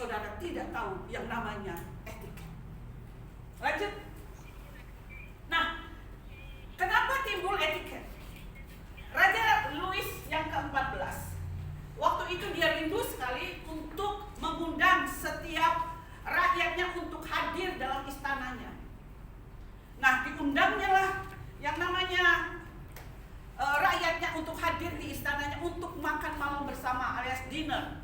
saudara tidak tahu yang namanya etiket. Lanjut. Nah, kenapa timbul etiket? Raja Louis yang ke-14, waktu itu dia rindu sekali untuk mengundang setiap rakyatnya untuk hadir dalam istananya. Nah, diundangnya lah yang namanya rakyatnya untuk hadir di istananya untuk makan malam bersama alias dinner.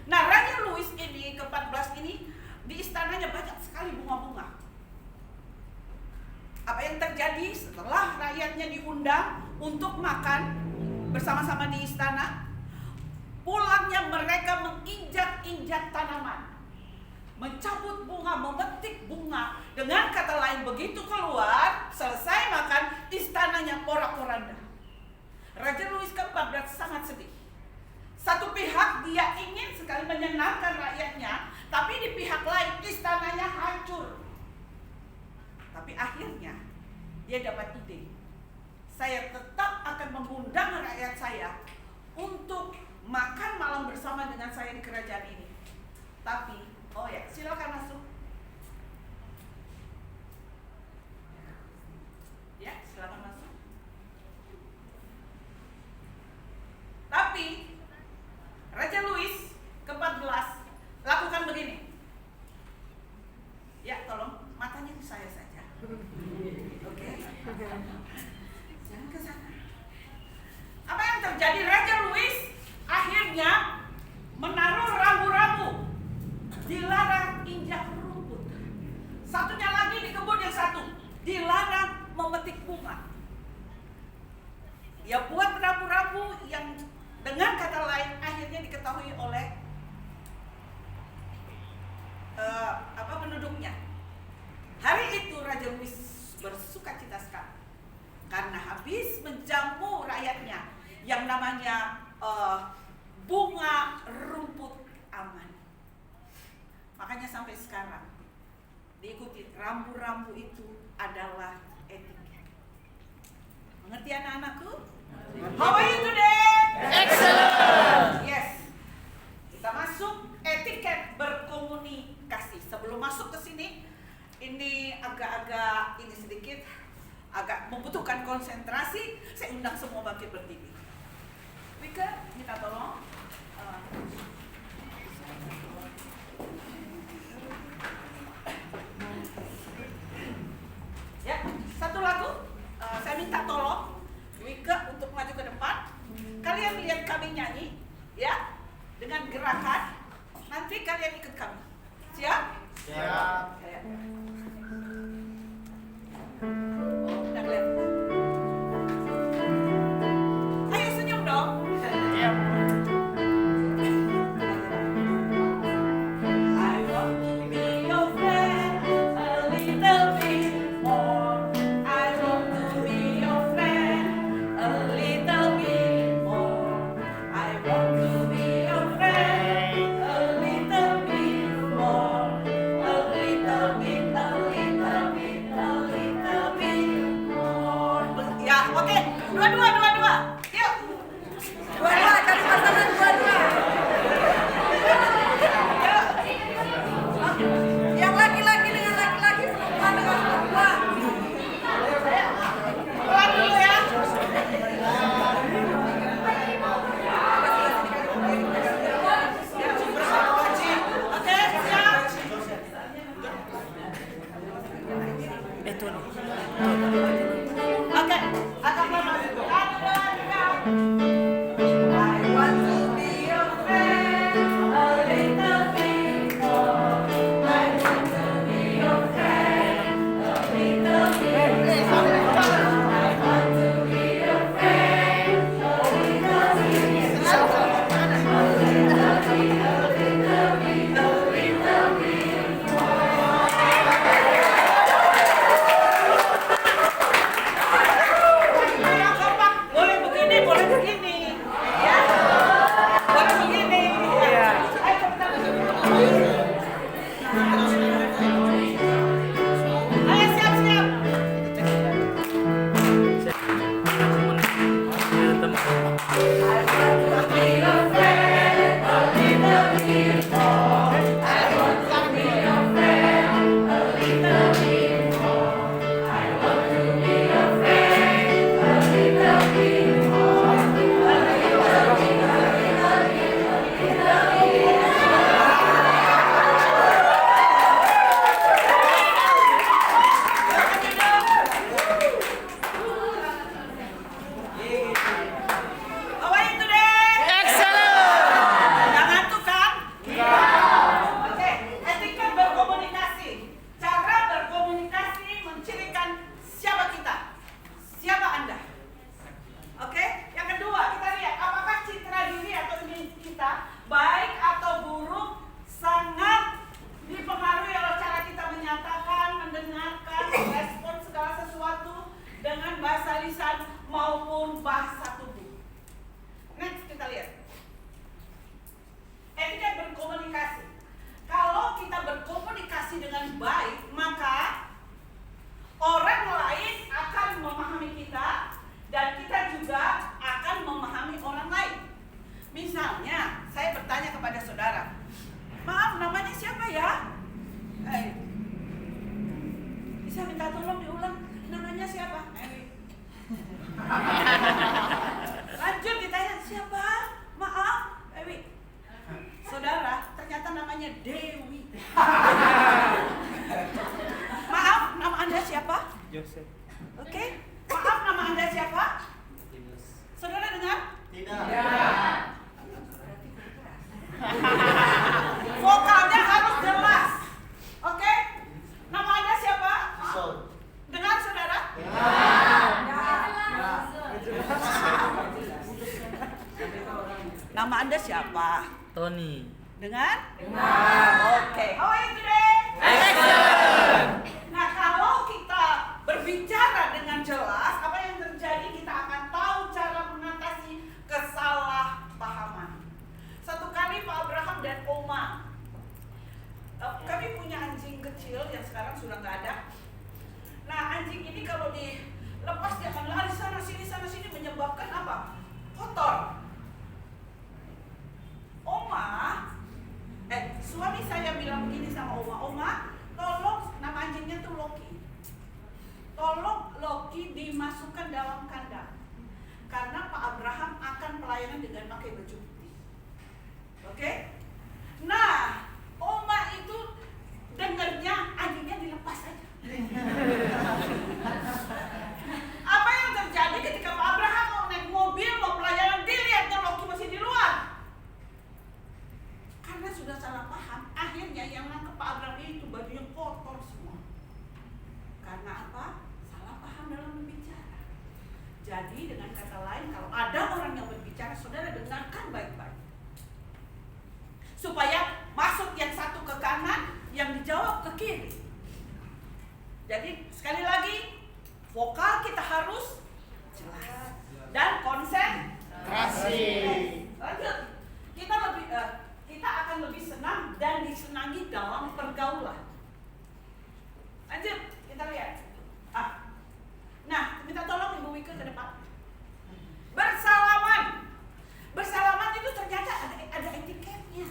Nah, Raja Louis ini ke-14 ini di istananya banyak sekali bunga-bunga. Apa yang terjadi setelah rakyatnya diundang untuk makan bersama-sama di istana? Pulangnya mereka menginjak-injak tanaman, mencabut bunga, memetik bunga. Dengan kata lain, begitu keluar, selesai makan, istananya porak-poranda. Raja Louis ke-14 sangat sedih. Satu pihak dia ingin sekali menyenangkan rakyatnya, tapi di pihak lain istananya hancur. Tapi akhirnya dia dapat ide. Saya tetap akan mengundang rakyat saya untuk makan malam bersama dengan saya di kerajaan ini. Tapi, oh ya, silakan masuk. Ya, silakan masuk. Tapi Raja Louis ke-14 lakukan begini. Ya, tolong matanya ke saya saja. Oke. Jangan ke sana. Apa yang terjadi? Raja Louis akhirnya menaruh rambu-rambu, dilarang injak rumput. Satunya lagi di kebun yang satu, dilarang memetik bunga. Dia buat rambu-rambu yang dengan kata lain akhirnya diketahui oleh penduduknya. Hari itu Raja Louis bersukacita sekali karena habis menjamu rakyatnya yang namanya bunga rumput aman. Makanya sampai sekarang diikuti, rambu-rambu itu adalah etiket. Mengerti anak-anakku? How are you today? Excellent. Yes. Kita masuk etiket berkomunikasi. Sebelum masuk ke sini, ini agak-agak ini sedikit agak membutuhkan konsentrasi. Saya undang semua bangkit berdiri. Wika, minta tolong. Ya, satu lagu. Saya minta tolong Wika untuk maju ke depan. Kalian lihat kami nyanyi, ya, dengan gerakan. Nanti kalian ikut kami. Siap? Siap. Ya. Oh, udah kelihatan. Ayo senyum dong. Siap. I want to be your friend a little bit more. I want to be your friend a little bit more. I want to be your friend a little bit more. A little bit, a Joseph. Oke? Maaf, nama Anda siapa? Saudara dengar? Tidak. Vokalnya harus jelas. Oke? Nama Anda siapa? Dengar saudara? Nama Anda siapa? Tony. Dengar? Oke. How are you today? Excellent. Nah, kalau kita berbicara dengan jelas, apa yang terjadi, kita akan tahu cara mengatasi kesalahpahaman. Satu kali Pak Abraham dan Oma, kami punya anjing kecil yang sekarang sudah nggak ada. Nah, anjing ini kalau dilepas dia akan lari sana sini menyebabkan apa? Kotor. Suami saya bilang begini sama Oma, tolong, nama anjingnya tuh Loki. Tolong Loki dimasukkan dalam kandang. Karena Pak Abraham akan pelayanan dengan pakai baju putih. Oke? Nah, Oma itu dengarnya anjingnya dilepas saja. Apa yang terjadi ketika Pak Abraham mau naik mobil, mau pelayanan, dilihatnya Loki masih di luar. Karena sudah salah paham, akhirnya yang nangkep Pak Abraham itu bajunya kotor semua. Karena apa? Salah paham dalam berbicara. Jadi dengan kata lain, kalau ada orang yang berbicara, saudara dengarkan baik-baik. Supaya masuk yang satu ke kanan, yang dijawab ke kiri. Jadi sekali lagi, vokal kita harus jelas dan konsentrasi. Lanjut, kita akan lebih senang dan disenangi dalam pergaulan. Lanjut, kita lihat. Nah, minta tolong Ibu Wike ke depan. Bersalaman itu ternyata ada etiketnya.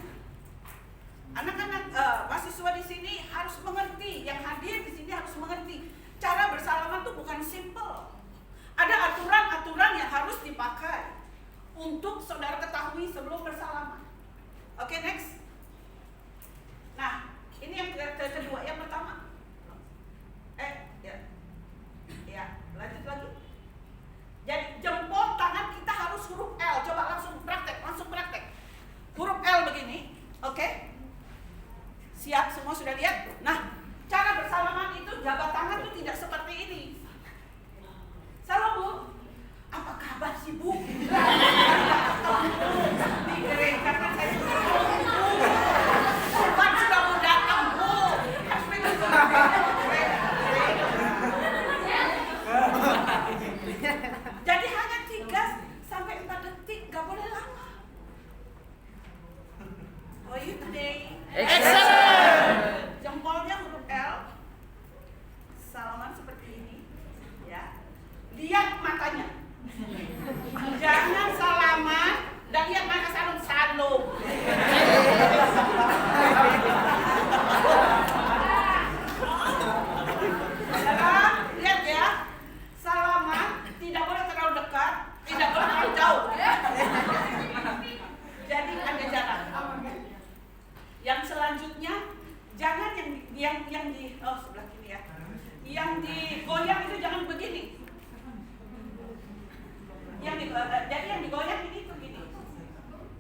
Anak-anak mahasiswa di sini harus mengerti, yang hadir di sini harus mengerti. Cara bersalaman itu bukan simple. Ada aturan-aturan yang harus dipakai untuk saudara ketahui sebelum bersalaman. Oke, next. Nah, ini yang kedua. Yang pertama. Ya, lanjut lagi. Jadi jempol tangan kita harus huruf L. Coba langsung praktek. Huruf L begini, oke? Siap, semua sudah lihat? Nah, cara bersalaman itu jabat tangan itu tidak seperti ini. Salam Bu. Apa kabar sih Bu? Di gereja kan saya Tuhan sudah mau datang Bu. Jadi hanya 3-4 detik, gak boleh lama. How are you today? Excellent. Jempolnya huruf L. Salaman seperti ini, ya. Lihat matanya. Jangan salaman dan lihat mata salum. Lihat ya. Salaman tidak boleh terlalu dekat, tidak boleh terlalu jauh. Jadi ada jarak. Yang selanjutnya jangan yang di sebelah kiri ya. Yang digoyang itu jangan begini. Jadi yang digoyang ini tuh gini.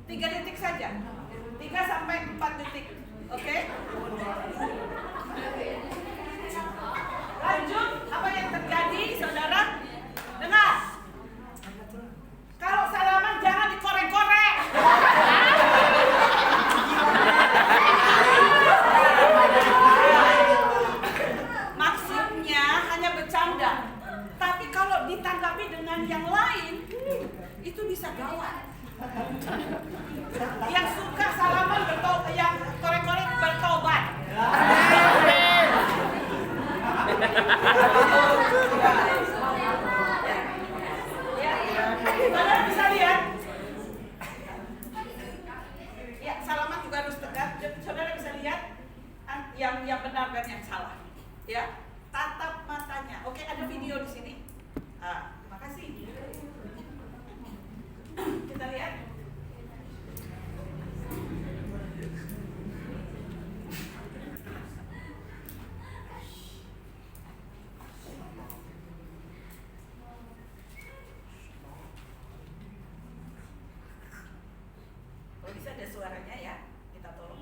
3 detik saja. 3-4 detik. Oke? Lanjut, apa yang terjadi, saudara? Dengar. Kalau salaman jangan dikorek-korek. Maksudnya hanya bercanda. Tapi kalau ditanggapi dengan yang lain, itu bisa gawat. Yang suka salaman yang korek-korek bertobat. bisa ada suaranya ya, kita tolong.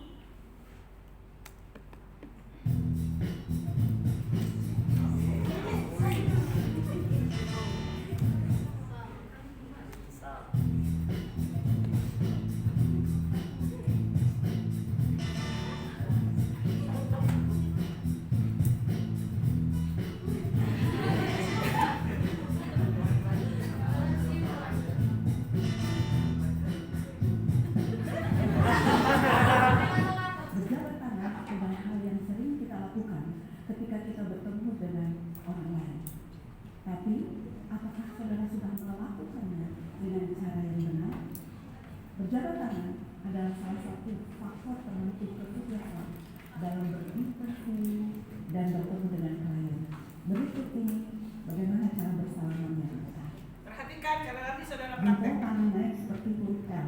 Berjabat tangan adalah hal yang sering kita lakukan ketika kita bertemu dengan orang lain. Tapi, apakah saudara sudah melakukannya dengan cara yang benar? Berjabat tangan adalah salah satu faktor penentu kesuksesan dalam berinteraksi dan bertemu dengan klien. Berikut ini bagaimana cara bersalaman yang benar. Perhatikan karena nanti saudara Jempol praktek. tangan naik seperti huruf L.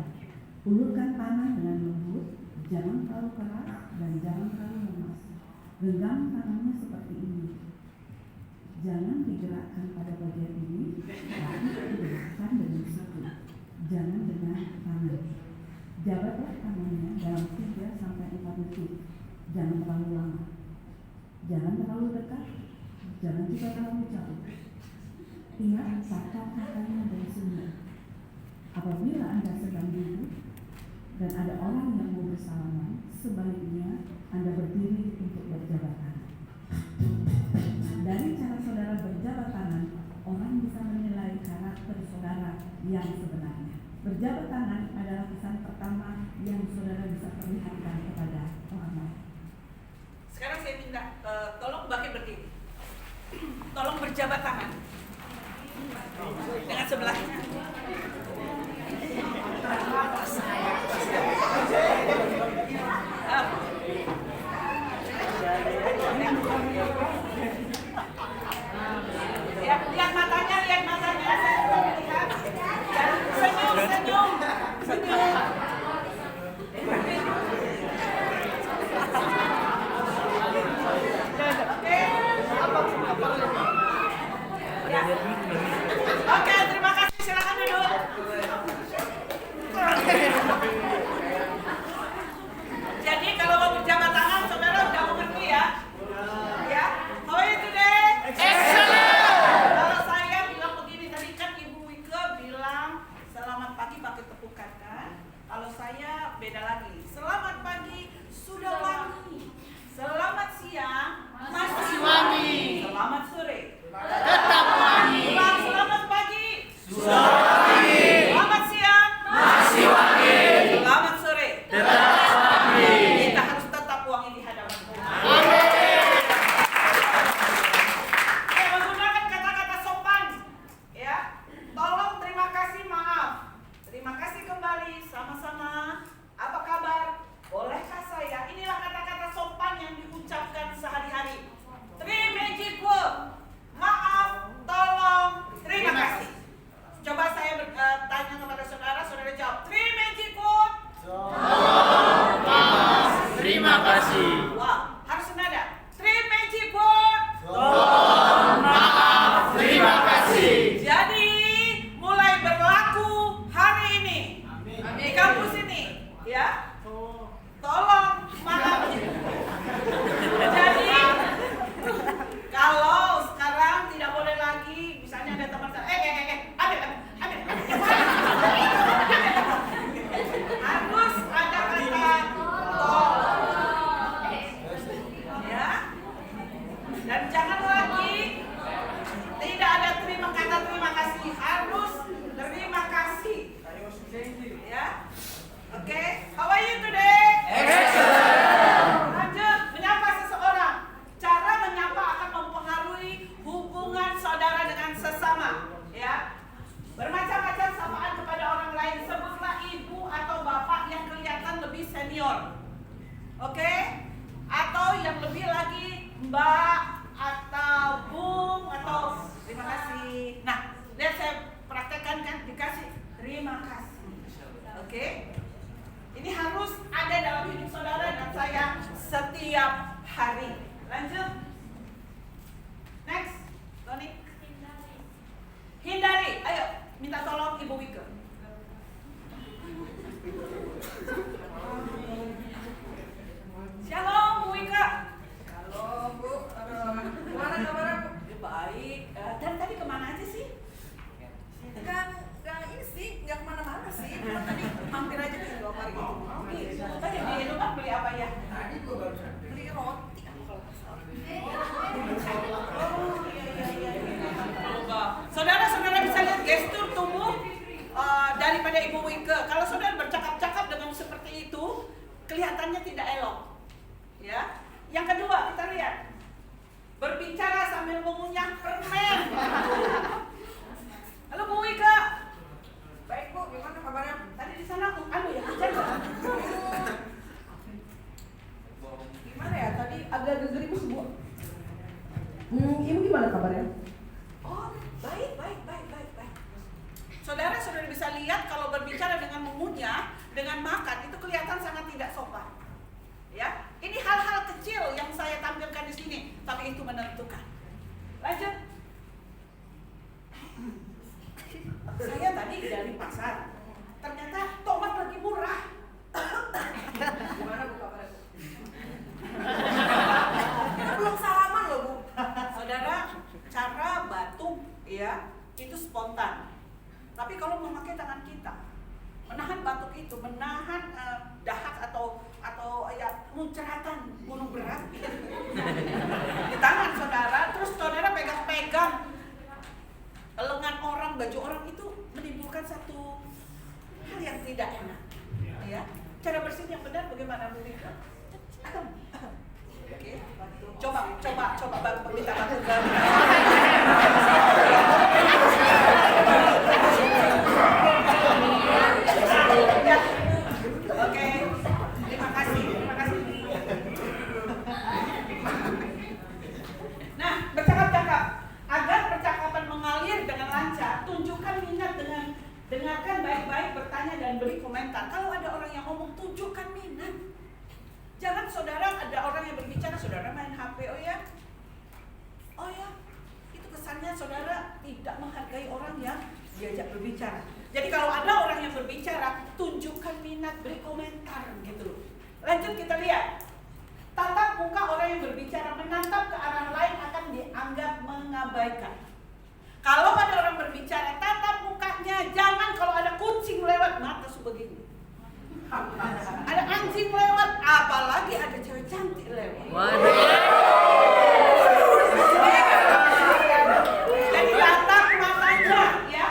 Ulurkan tangan dengan lembut, jangan terlalu keras dan jangan terlalu lemas. Genggam tangannya seperti ini. Jangan digerakkan pada bagian ini, tapi digerakkan dengan siku. Jangan dengan tangan. Jabatlah tangannya dalam 3-4 detik. Jangan terlalu lama. Jangan terlalu dekat, jangan juga terlalu jauh. Ingat tatap matanya dari sini. Apabila Anda sedang duduk dan ada orang yang mau bersalaman, sebaiknya Anda berdiri untuk berjabat tangan. Dari cara saudara berjabat tangan, orang bisa menilai karakter saudara yang sebenarnya. Berjabat tangan adalah kesan pertama yang saudara bisa perlihatkan kepada orang lain. Sekarang saya minta tolong pakai berdiri. Tolong berjabat tangan dengan sebelahnya. Lihat matanya, saya mau melihat. Senyum. Oke, terima kasih. Silakan duduk. Jadi kalau mau berjabat tangan, saudara udah mengerti ya? Ya. How are you today? Excellent. Kalau saya bilang begini, tadi kan Ibu Wike bilang selamat pagi pakai tepukan kan? Kalau saya beda lagi. Selamat pagi, sudah wangi. Selamat siang, masih wangi. Selamat sore, Tetap wangi. Ulang, selamat pagi, Sudah wangi. selamat siang, Masih wangi. selamat sore. Tetap wangi. Kita harus tetap wangi di hadapan Tuhan. Menggunakan kata-kata sopan, ya. Tolong, terima kasih, maaf. Terima kasih kembali, sama-sama. Apa kabar? Bolehkah saya? Inilah kata-kata sopan yang diucapkan sehari-hari. Three magic word. Maaf, tolong, terima kasih. Coba saya tanya kepada saudara, saudara jawab. Three magic word. Terima kasih. Wah, harus senada. Three magic word. Terima kasih. Jadi mulai berlaku hari ini di kampus ini, ya. Tolong, maaf. Jadi kalau sekarang tidak boleh lagi, misalnya ada teman saya, Adit. Harus ada kata tolong, ya. Dan jangan lagi tidak ada terima kasih, harus terima kasih, ya. Oke, how are you today? Lanjut, menyapa seseorang. Cara menyapa akan mempengaruhi hubungan saudara dengan sesama, ya. Bermacam-macam sapaan kepada orang lain. Sebutlah ibu atau bapak yang kelihatan lebih senior, oke? Atau yang lebih lagi mbak atau bung atau terima kasih. Nah, lihat saya praktekkan kan, dikasih terima kasih, oke? Ini harus ada dalam hidup saudara dan saya setiap hari. Lanjut. Next, Tony. Hindari. Ayo, minta tolong Ibu Wike. kelihatannya tidak elok. Ya. Yang kedua, kita lihat. Berbicara sambil mengunyah permen. Halo Bu Wika. Baik Bu, gimana kabarnya? Tadi di sana ya, jaga. Gimana ya? Tadi agak gerimis Bu. Ibu gimana kabarnya? Oh, baik. Saudara bisa lihat kalau berbicara dengan mengunyah, dengan makan itu kelihatan sangat tidak sopan. Ya, ini hal-hal kecil yang saya tampilkan di sini, tapi itu menentukan. Lanjut. Saya tadi dari pasar, ternyata tomat lagi murah. Gimana Bu kabarnya? Kita belum salaman loh Bu. Saudara, cara batuk ya itu spontan. Tapi kalau memakai tangan kita, menahan batuk itu, menahan dahak atau ya muncratan gunung berapi di tangan saudara, terus saudara pegang-pegang lengan orang, baju orang, itu menimbulkan satu hal yang tidak enak. Ya, cara bersih yang benar bagaimana Bu Mika? Oke, coba bantu, minta bantu. Oke, terima kasih. Nah, bercakap-cakap agar percakapan mengalir dengan lancar, tunjukkan minat dengan dengarkan baik-baik, bertanya dan beri komentar. Kalau ada orang yang ngomong, tunjukkan minat. Jangan saudara ada orang yang berbicara, saudara main HP, oh ya, itu kesannya saudara tidak menghargai orang yang diajak berbicara. Jadi kalau ada orang yang berbicara, tunjukkan minat, beri komentar gitu. Lanjut kita lihat. Tatap muka orang yang berbicara, menatap ke arah lain akan dianggap mengabaikan. Kalau ada orang berbicara, tatap mukanya, jangan kalau ada kucing lewat mata sebegini. Ada anjing lewat, apalagi ada cewek cantik lewat. Jadi tatap matanya ya.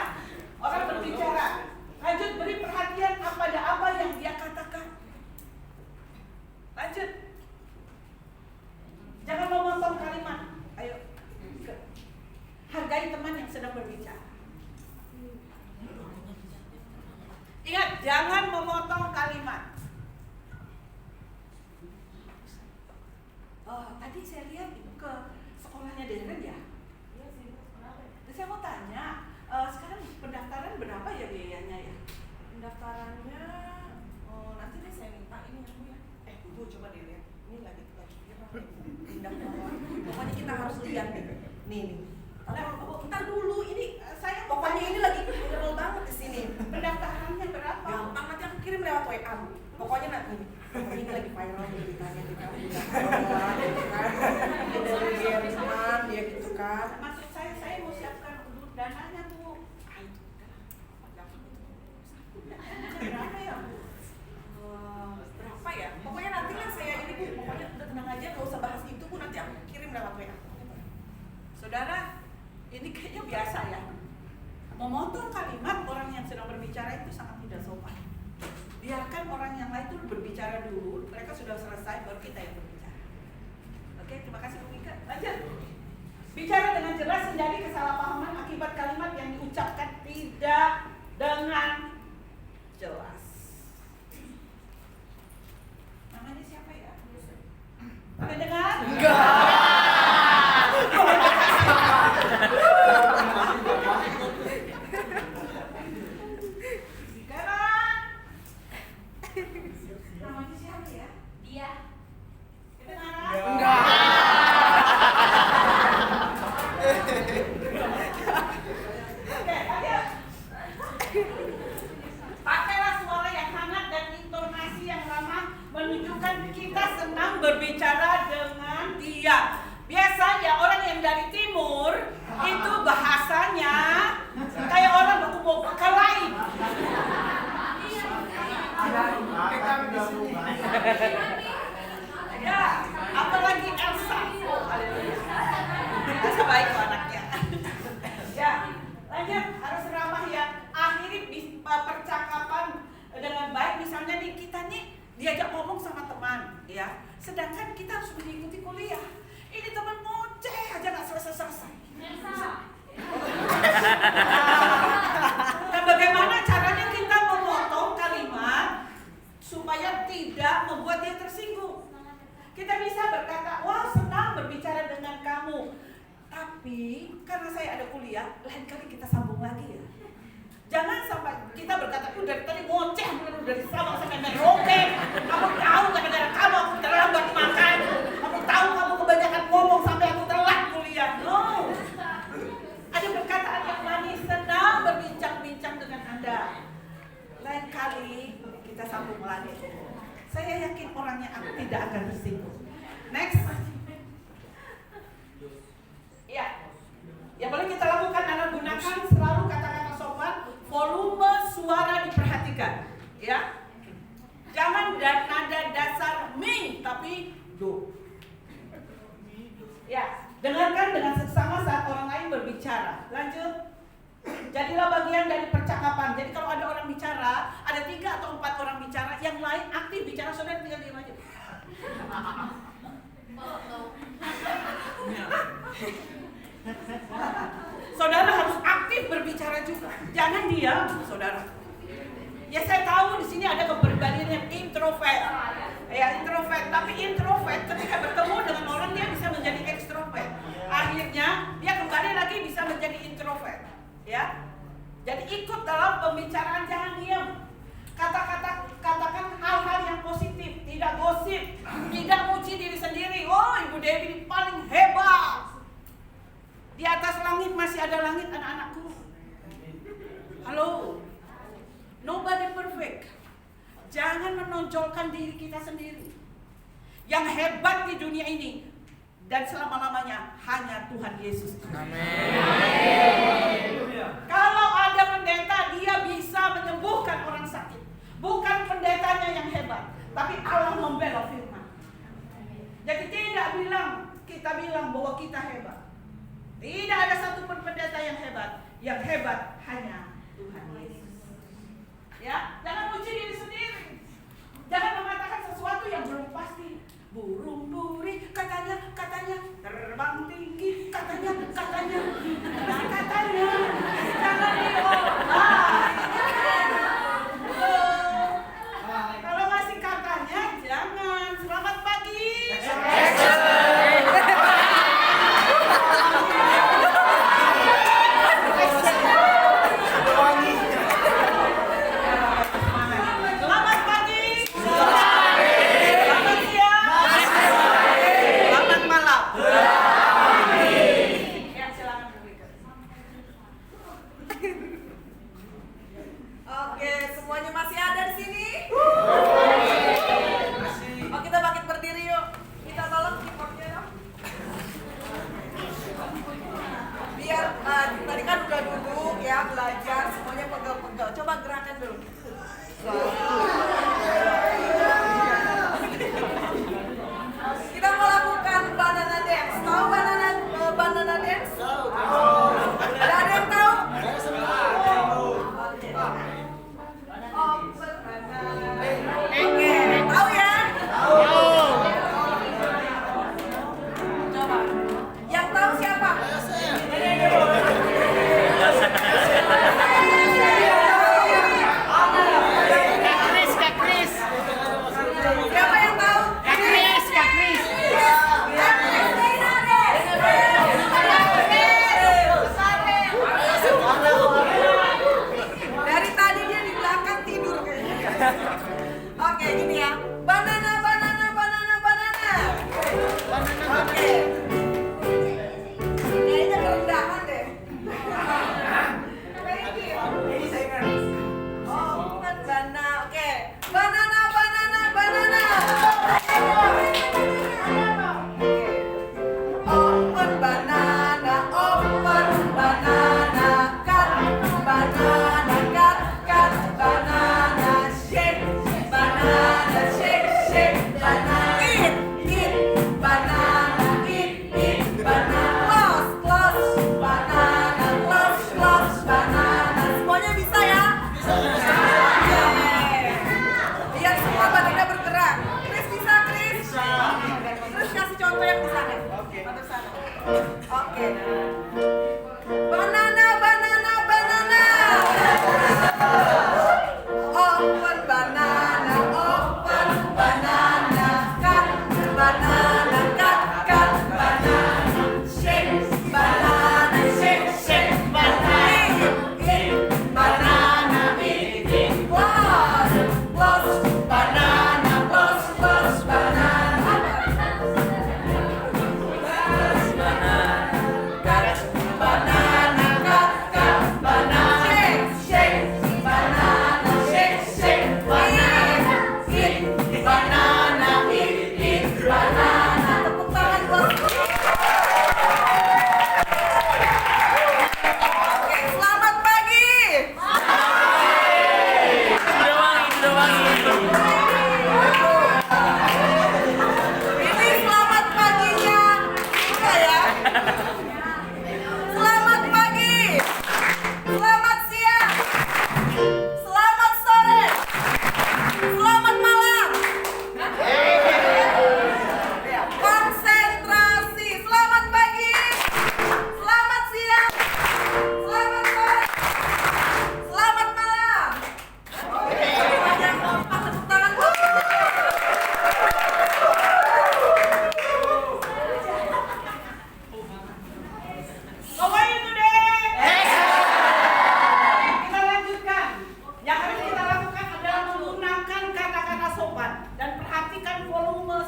Orang berbicara. Lanjut, beri perhatian kepada apa yang dia katakan. Lanjut. Jangan memotong kalimat. Ayo. Hargai teman yang sedang berbicara. Ingat, jangan memotong kalimat. Tadi saya lihat Ibu ke sekolahnya Deren ya? Iya sih, saya mau tanya, sekarang pendaftaran berapa ya biayanya ya? Pendaftarannya nanti deh saya minta ini ya Bu ya. Bu coba dilihat. Ini lagi pendaftaran. Pokoknya kita harus lihat nih. Ntar dulu ini Saya pokoknya ini lagi tebel banget di sini. pendaftarannya berapa? Gampang, nanti aku kirim lewat WA Bu. Pokoknya nanti ini lagi viral beritanya di kamu gitu kan. Dia dari Jerman dia gitu kan. Maksud saya mau siapkan dulu dananya Bu. Berapa ya Bu? Berapa ya? Pokoknya nanti lah saya ini Bu. Pokoknya udah tenang aja, gak usah bahas itu Bu. Nanti aku kirim lewat WA. Saudara, ini kayaknya biasa ya. Memotong kalimat orang yang sedang berbicara itu sangat tidak sopan. Biarkan orang yang lain itu berbicara dulu, mereka sudah selesai, baru kita yang berbicara. Oke, terima kasih Bu Mika. Lanjut. Bicara dengan jelas, hindari kesalahpahaman akibat kalimat yang diucapkan tidak dengan jelas. Namanya siapa ya? Ada dengar? Namanya siapa ya? Dia. Kedengaran? Enggak. Oke, ayo. Pakailah suara yang hangat dan intonasi yang ramah menunjukkan kita senang berbicara dengan dia. Biasanya orang yang dari timur itu bahasanya kayak orang mau ke lain. Ya, apalagi Elsa. Elsa baik kok anaknya. Ya, lanjut, harus ramah ya. Akhiri percakapan dengan baik. Misalnya nih kita nih diajak ngomong sama teman, ya. Sedangkan kita harus mengikuti kuliah. Ini teman ngoceh aja nggak selesai-selesai. Dan bagaimana caranya kita memotong kalimat supaya tidak membuat dia tersinggung? Kita bisa berkata, wah senang berbicara dengan kamu, tapi karena saya ada kuliah, lain kali kita sambung lagi ya. Jangan sampai kita berkata, dari tadi ngoceh mulu dari Sabang sampai Merauke. Kamu tahu gara-gara kamu aku terlambat makan. Kamu tahu kamu kebanyakan ngomong sampai aku telat kuliah. No. Ada perkataan yang manis, senang berbincang-bincang dengan Anda. Lain kali kita sambung lagi. Saya yakin orangnya tidak akan tersinggung. Next. Ya. Yang boleh kita lakukan adalah gunakan selalu kata-kata sopan, volume suara diperhatikan, ya. Jangan nada dasar mi tapi do. Ya, dengarkan dengan seksama saat orang lain berbicara. Lanjut. Jadilah bagian dari percakapan. Jadi kalau ada orang bicara, ada 3 atau 4 orang bicara, yang lain aktif bicara, saudara tinggal diam aja. Saudara harus aktif berbicara juga. Jangan diam, saudara. Ya saya tahu di sini ada kepribadian yang introvert. Ya introvert, tapi introvert ketika bertemu dengan orang dia bisa menjadi ekstrovert. Akhirnya dia kembali lagi bisa menjadi introvert. Ya. Jadi ikut dalam pembicaraan, jangan diam. Katakan hal-hal yang positif, tidak gosip, tidak muji diri sendiri. Oh, Ibu Dewi ini paling hebat. Di atas langit masih ada langit anak-anakku. Halo. Nobody perfect. Jangan menonjolkan diri kita sendiri. Yang hebat di dunia ini dan selama-lamanya hanya Tuhan Yesus. Amin. Kalau ada pendeta, dia bisa menyembuhkan orang sakit. Bukan pendetanya yang hebat, tapi Allah membela firman. Jadi tidak kita bilang bahwa kita hebat. Tidak ada satupun pendeta yang hebat. Yang hebat hanya Tuhan Yesus. Ya, jangan puji diri sendiri. Jangan mengatakan sesuatu yang belum pasti. Burung duri katanya terbang tinggi katanya. Jangan diolah. Kalau masih katanya jangan. Selamat pagi.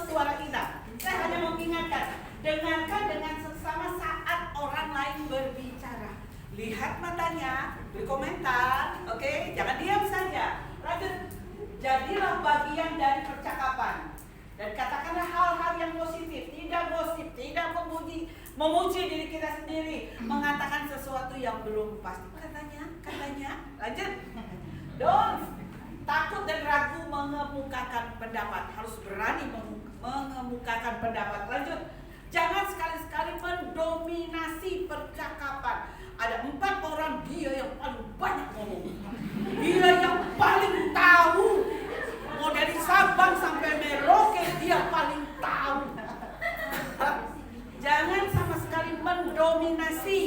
suara kita. Saya hanya mau ingatkan, dengarkan dengan seksama saat orang lain berbicara. Lihat matanya, berkomentar, oke? Jangan diam saja. Lanjut, jadilah bagian dari percakapan. Dan katakanlah hal-hal yang positif, tidak gosip, tidak memuji diri kita sendiri, mengatakan sesuatu yang belum pasti. Katanya, lanjut. Don't takut dan ragu mengemukakan pendapat, harus berani mengemukakan pendapat. Lanjut, jangan sekali-sekali mendominasi percakapan. Ada 4 orang, dia yang paling banyak ngomong, dia yang paling tahu. Mau dari Sabang sampai Merauke, dia paling tahu. Jangan sama sekali mendominasi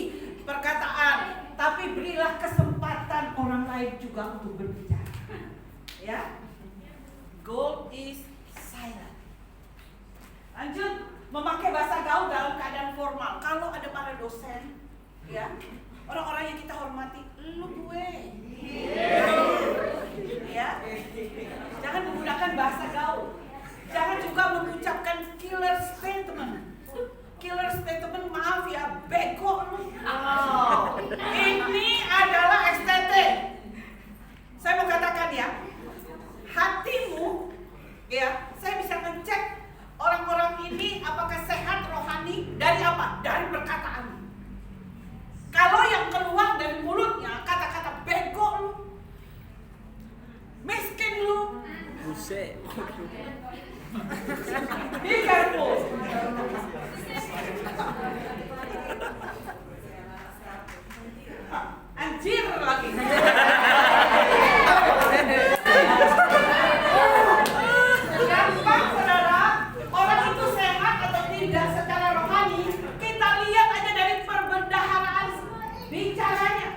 perkataan, tapi berilah kesempatan orang lain juga untuk berbicara. Ya, gold is silent. Lanjut, memakai bahasa gaul dalam keadaan formal. Kalau ada para dosen, ya, orang-orang yang kita hormati, lu gue, ya, jangan menggunakan bahasa gaul. Jangan juga mengucapkan killer statement. Killer statement, maaf ya, bego lu. Ini adalah STT. Saya mau katakan ya, hatimu, ya, saya bisa ngecek orang-orang ini apakah sehat rohani dari apa? Dari perkataan. Kalau yang keluar dari mulutnya kata-kata bego lu, miskin lu, Buset. be careful. Anjir lagi. Gampang saudara, orang itu sehat atau tidak secara rohani, kita lihat aja dari perbendaharaan bicaranya.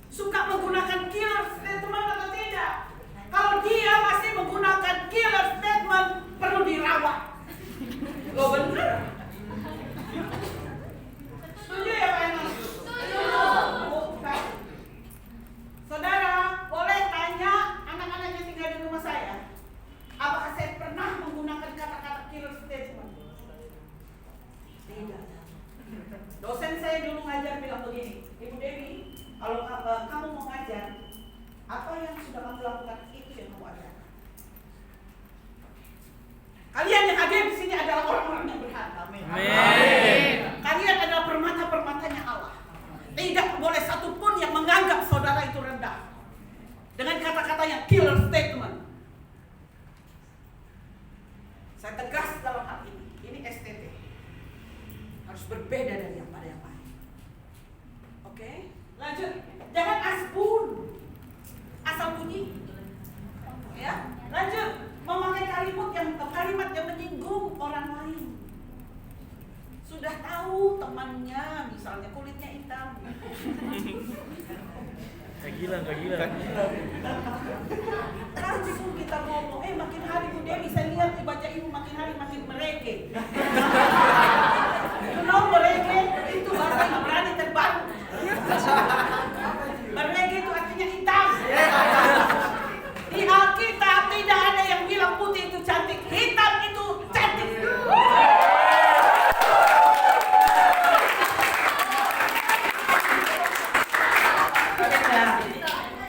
Suka menggunakan killer statement atau tidak? Kalau dia masih menggunakan killer statement, perlu dirawat. Lo bener? Setuju ya Pak Enos? Bukan. Saudara, boleh tanya anak-anak yang tinggal di rumah saya, apakah saya pernah menggunakan kata-kata killer statement? Tidak. Dosen saya dulu ngajar bilang begini, Ibu Dewi, kalau kamu mau ngajar, apa yang sudah kamu lakukan itu yang kamu ajarkan. Kalian yang hadir di sini adalah orang-orang yang berharga. Amin. Kalian adalah permata-permatanya Allah. Tidak boleh satupun yang menganggap saudara itu rendah dengan kata-kata yang killer statement. Saya tegas dalam hal ini. Ini STT. Harus berbeda dari yang pada yang lain. Oke? Lanjut. Jangan asbun. Asal bunyi. Ya, lanjut. Memakai kalimat yang menyinggung orang lain. Sudah tahu temannya misalnya kulitnya hitam. Gak gila. Langsung kita ngomong, makin hari Bu Dewi saya lihat dibaca ibu makin hari makin mereke. Kenapa mereke? Itu bahasa yang berani terbaru. Mereke itu artinya hitam. Di Alkitab tidak ada yang bilang putih itu cantik, hitam itu cantik.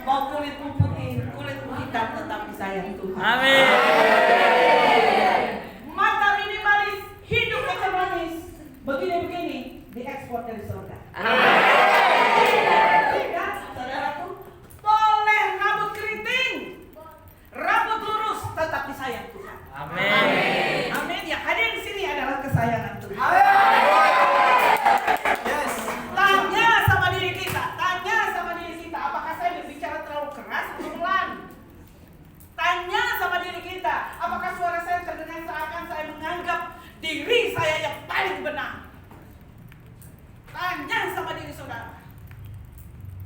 Mau kulitmu putih, kulitmu hitam, tetap disayang Tuhan. Amin. Mata minimalis, hidup ekonomis, begini-begini diekspor dari surga. Tidak, saudaraku, boleh rambut keriting, rambut lurus, tetap disayang Tuhan. Amin. Amin. Yang hadir di sini adalah kesayangan Tuhan. Tanya sama diri kita, apakah saya berbicara terlalu keras atau pelan? Tanya sama diri kita, apakah suara saya terdengar seakan saya menganggap diri saya yang paling benar? Tanya sama diri saudara.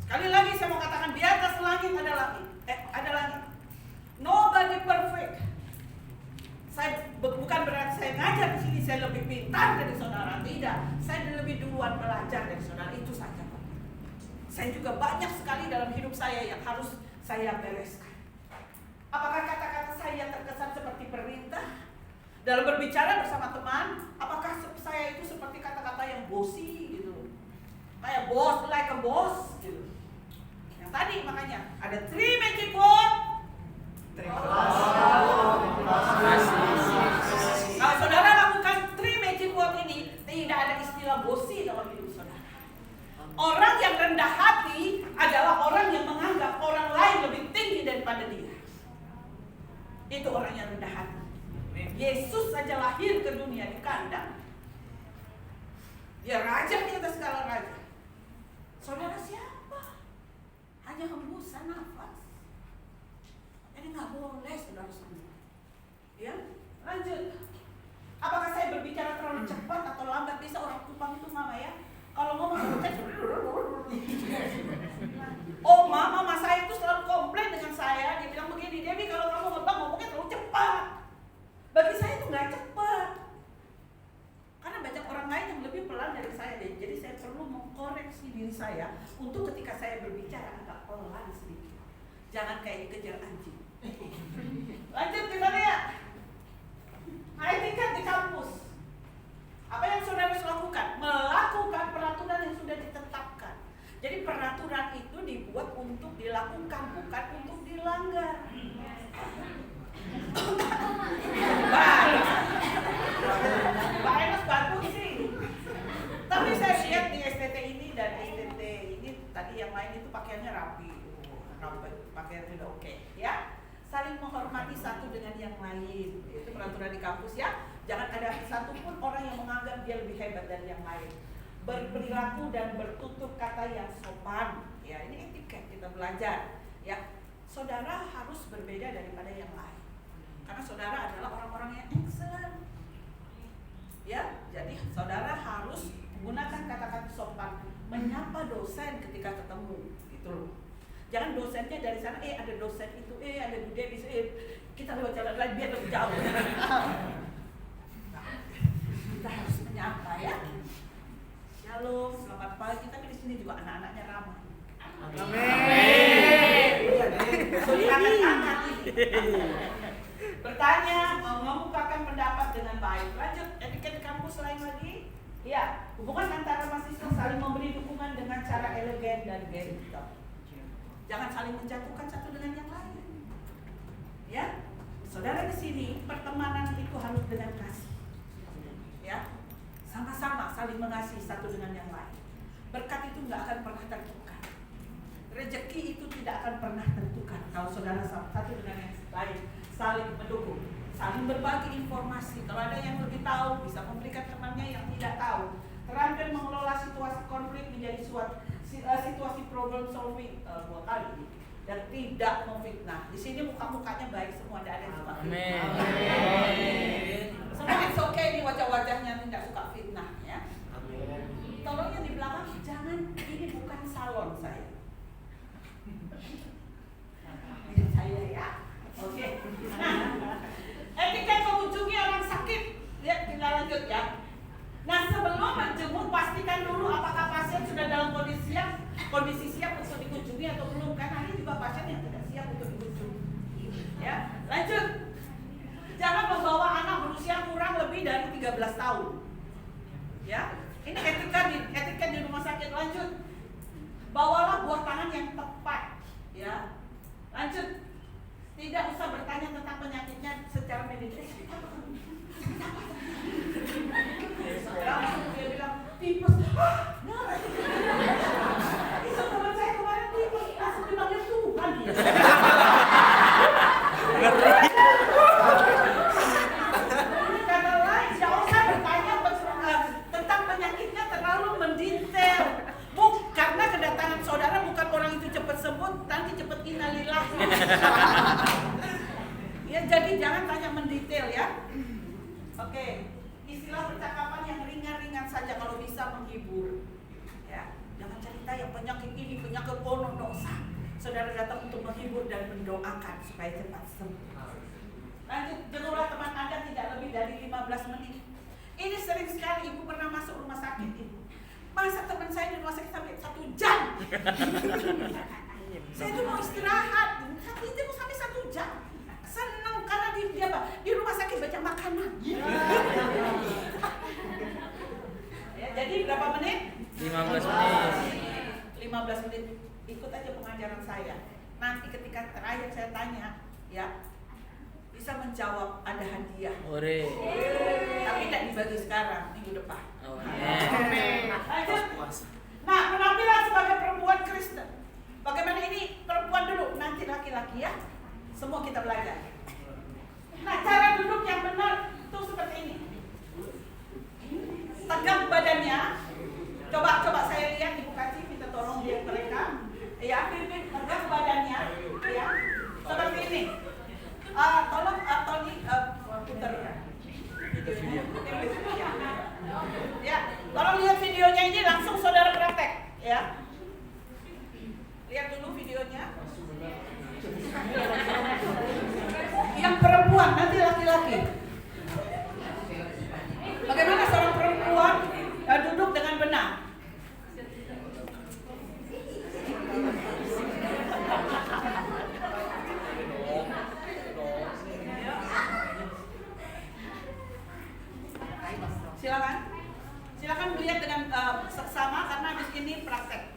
Sekali lagi saya mau katakan, di atas langit ada langit. Ada langit. Nobody perfect. Saya bukan berarti saya ngajar di sini saya lebih pintar dari saudara, tidak. Saya lebih duluan belajar dari saudara, itu saja. Saya juga banyak sekali dalam hidup saya yang harus saya bereskan. Apakah kata-kata saya terkesan seperti perintah Dalam berbicara bersama teman, apakah saya itu seperti kata-kata yang bosi gitu, kayak bos, like a boss gitu. Yang tadi makanya ada 3 magic word. Terima kasih. Kalau saudara lakukan 3 magic word ini, tidak ada istilah bosi dalam hidup saudara. Orang yang rendah hati adalah orang yang menganggap orang lain lebih tinggi daripada dia. Itu orang yang rendah hati. Yesus saja lahir ke dunia di kandang. Dia raja di atas segala raja. Saudara siapa? Hanya hembusan nafas. Jadi nggak boleh saudara semua. Ya, lanjut. Apakah saya berbicara terlalu cepat atau lambat? Bisa orang Kupang itu mama ya. Kalau ngomong mama saya itu selalu komplain dengan saya. Dia bilang begini, Debbie kalau kamu ngomongnya terlalu cepat. Bagi saya itu nggak cepat. Karena banyak orang lain yang lebih pelan dari saya. Jadi saya perlu mengkoreksi diri saya untuk ketika saya berbicara agak pelan sedikit. Jangan kayak dikejar anjing. Lanjut kita lihat. Etiket di kampus. Apa yang saudara harus lakukan? Melakukan peraturan yang sudah ditetapkan. Jadi peraturan itu dibuat untuk dilakukan, bukan untuk dilanggar. Mbak Enos bagus sih. Tapi saya lihat di STT ini dan STT ini tadi yang lain itu pakaiannya rapi, pakaiannya udah oke, ya. Saling menghormati satu dengan yang lain. Itu peraturan di kampus ya. Jangan ada satupun orang yang menganggap dia lebih hebat dari yang lain. Berperilaku dan bertutur kata yang sopan. Ya, ini etiket kita belajar. Ya, saudara harus berbeda daripada yang lain. Karena saudara adalah orang-orang yang excellent. Ya, jadi saudara harus menggunakan kata-kata sopan, menyapa dosen ketika ketemu, gitu loh. Jangan dosennya dari sana, ada dosen itu, ada Bu Debbie, kita lewat jalan lain biar lebih jauh. Kita harus menyapa ya. Shalom, selamat pagi. Tapi di sini juga anak-anaknya ramah. Amin. Angkat ini. Bertanya, mengemukakan pendapat dengan baik. Lanjut, etiket di kampus lain lagi. Ya, hubungan antara mahasiswa saling memberi dukungan dengan cara elegan dan gentle. Jangan saling menjatuhkan satu dengan yang lain. Ya, saudara di sini pertemanan itu harus dengan kasih. Ya, sama-sama saling mengasihi satu dengan yang lain. Berkat itu nggak akan pernah tertukar. Rezeki itu tidak akan pernah tertukar kalau saudara satu dengan yang lain saling mendukung, saling berbagi informasi. Kalau ada yang lebih tahu, bisa memberikan temannya yang tidak tahu. Terangkan mengelola situasi konflik menjadi situasi problem solving 2 kali dan tidak memfitnah. Di sini muka-mukanya baik semua, tidak ada yang suka fitnah. Amin. Semua it's okay nih wajah-wajahnya tidak suka fitnah ya. Amin. Tolong yang di belakang jangan, ini bukan salon saya. Ini saya ya. Oke. Nah, etiket mengunjungi orang sakit. Lihat kita lanjut ya. Nah, sebelum menjenguk pastikan dulu apakah pasien sudah dalam kondisi siap untuk dikunjungi atau belum. Karena ini juga pasien yang tidak siap untuk dikunjungi. Ya, lanjut. Jangan membawa anak berusia kurang lebih dari 13 tahun. Ya, ini etika di rumah sakit. Lanjut. Bawalah buah tangan yang tepat. Ya, lanjut. Tidak usah bertanya tentang penyakitnya secara medis. Langsung dia bilang tipes. Itu teman saya kemarin tipes, langsung dipanggil Tuhan dia. Kata lain, tidak usah bertanya tentang penyakitnya terlalu mendetail. Karena kedatangan saudara bukan orang itu cepat sembuh, nanti cepat innalillah. Ya, jadi jangan tanya mendetail ya. Oke, istilah percakapan yang ringan-ringan saja kalau bisa menghibur. Ya, jangan cerita yang penyakit ini, penyakit ono, dosa. Saudara datang untuk menghibur dan mendoakan supaya cepat sembuh. Lanjut, jenguklah teman Anda tidak lebih dari 15 menit. Ini sering sekali ibu pernah masuk rumah sakit ibu. Masa teman saya di rumah sakit sampai 1 jam. Saya tuh mau istirahat, tapi itu sampai 1 jam. Senang karena dia apa? Di rumah sakit baca makanan. terakhir saya tanya, ya, bisa menjawab ada hadiah. Ore. Tapi tidak dibagi sekarang, minggu depan. Oh, Lanjut. Nah, penampilan sebagai perempuan Kristen. Bagaimana ini perempuan dulu, nanti laki-laki ya. Semua kita belajar. Nah, cara duduk yang benar itu seperti ini. Tegak badannya. Coba saya lihat Ibu Kaci, minta tolong lihat mereka. Ya, tegak badannya. Ya, seperti ini. Tolong Tony putar videonya. Ya, tolong lihat videonya ini langsung saudara praktek. Ya, lihat dulu videonya. Yang perempuan, nanti laki-laki. Bagaimana seorang perempuan duduk dengan benar? Silakan melihat dengan seksama karena habis ini praktek.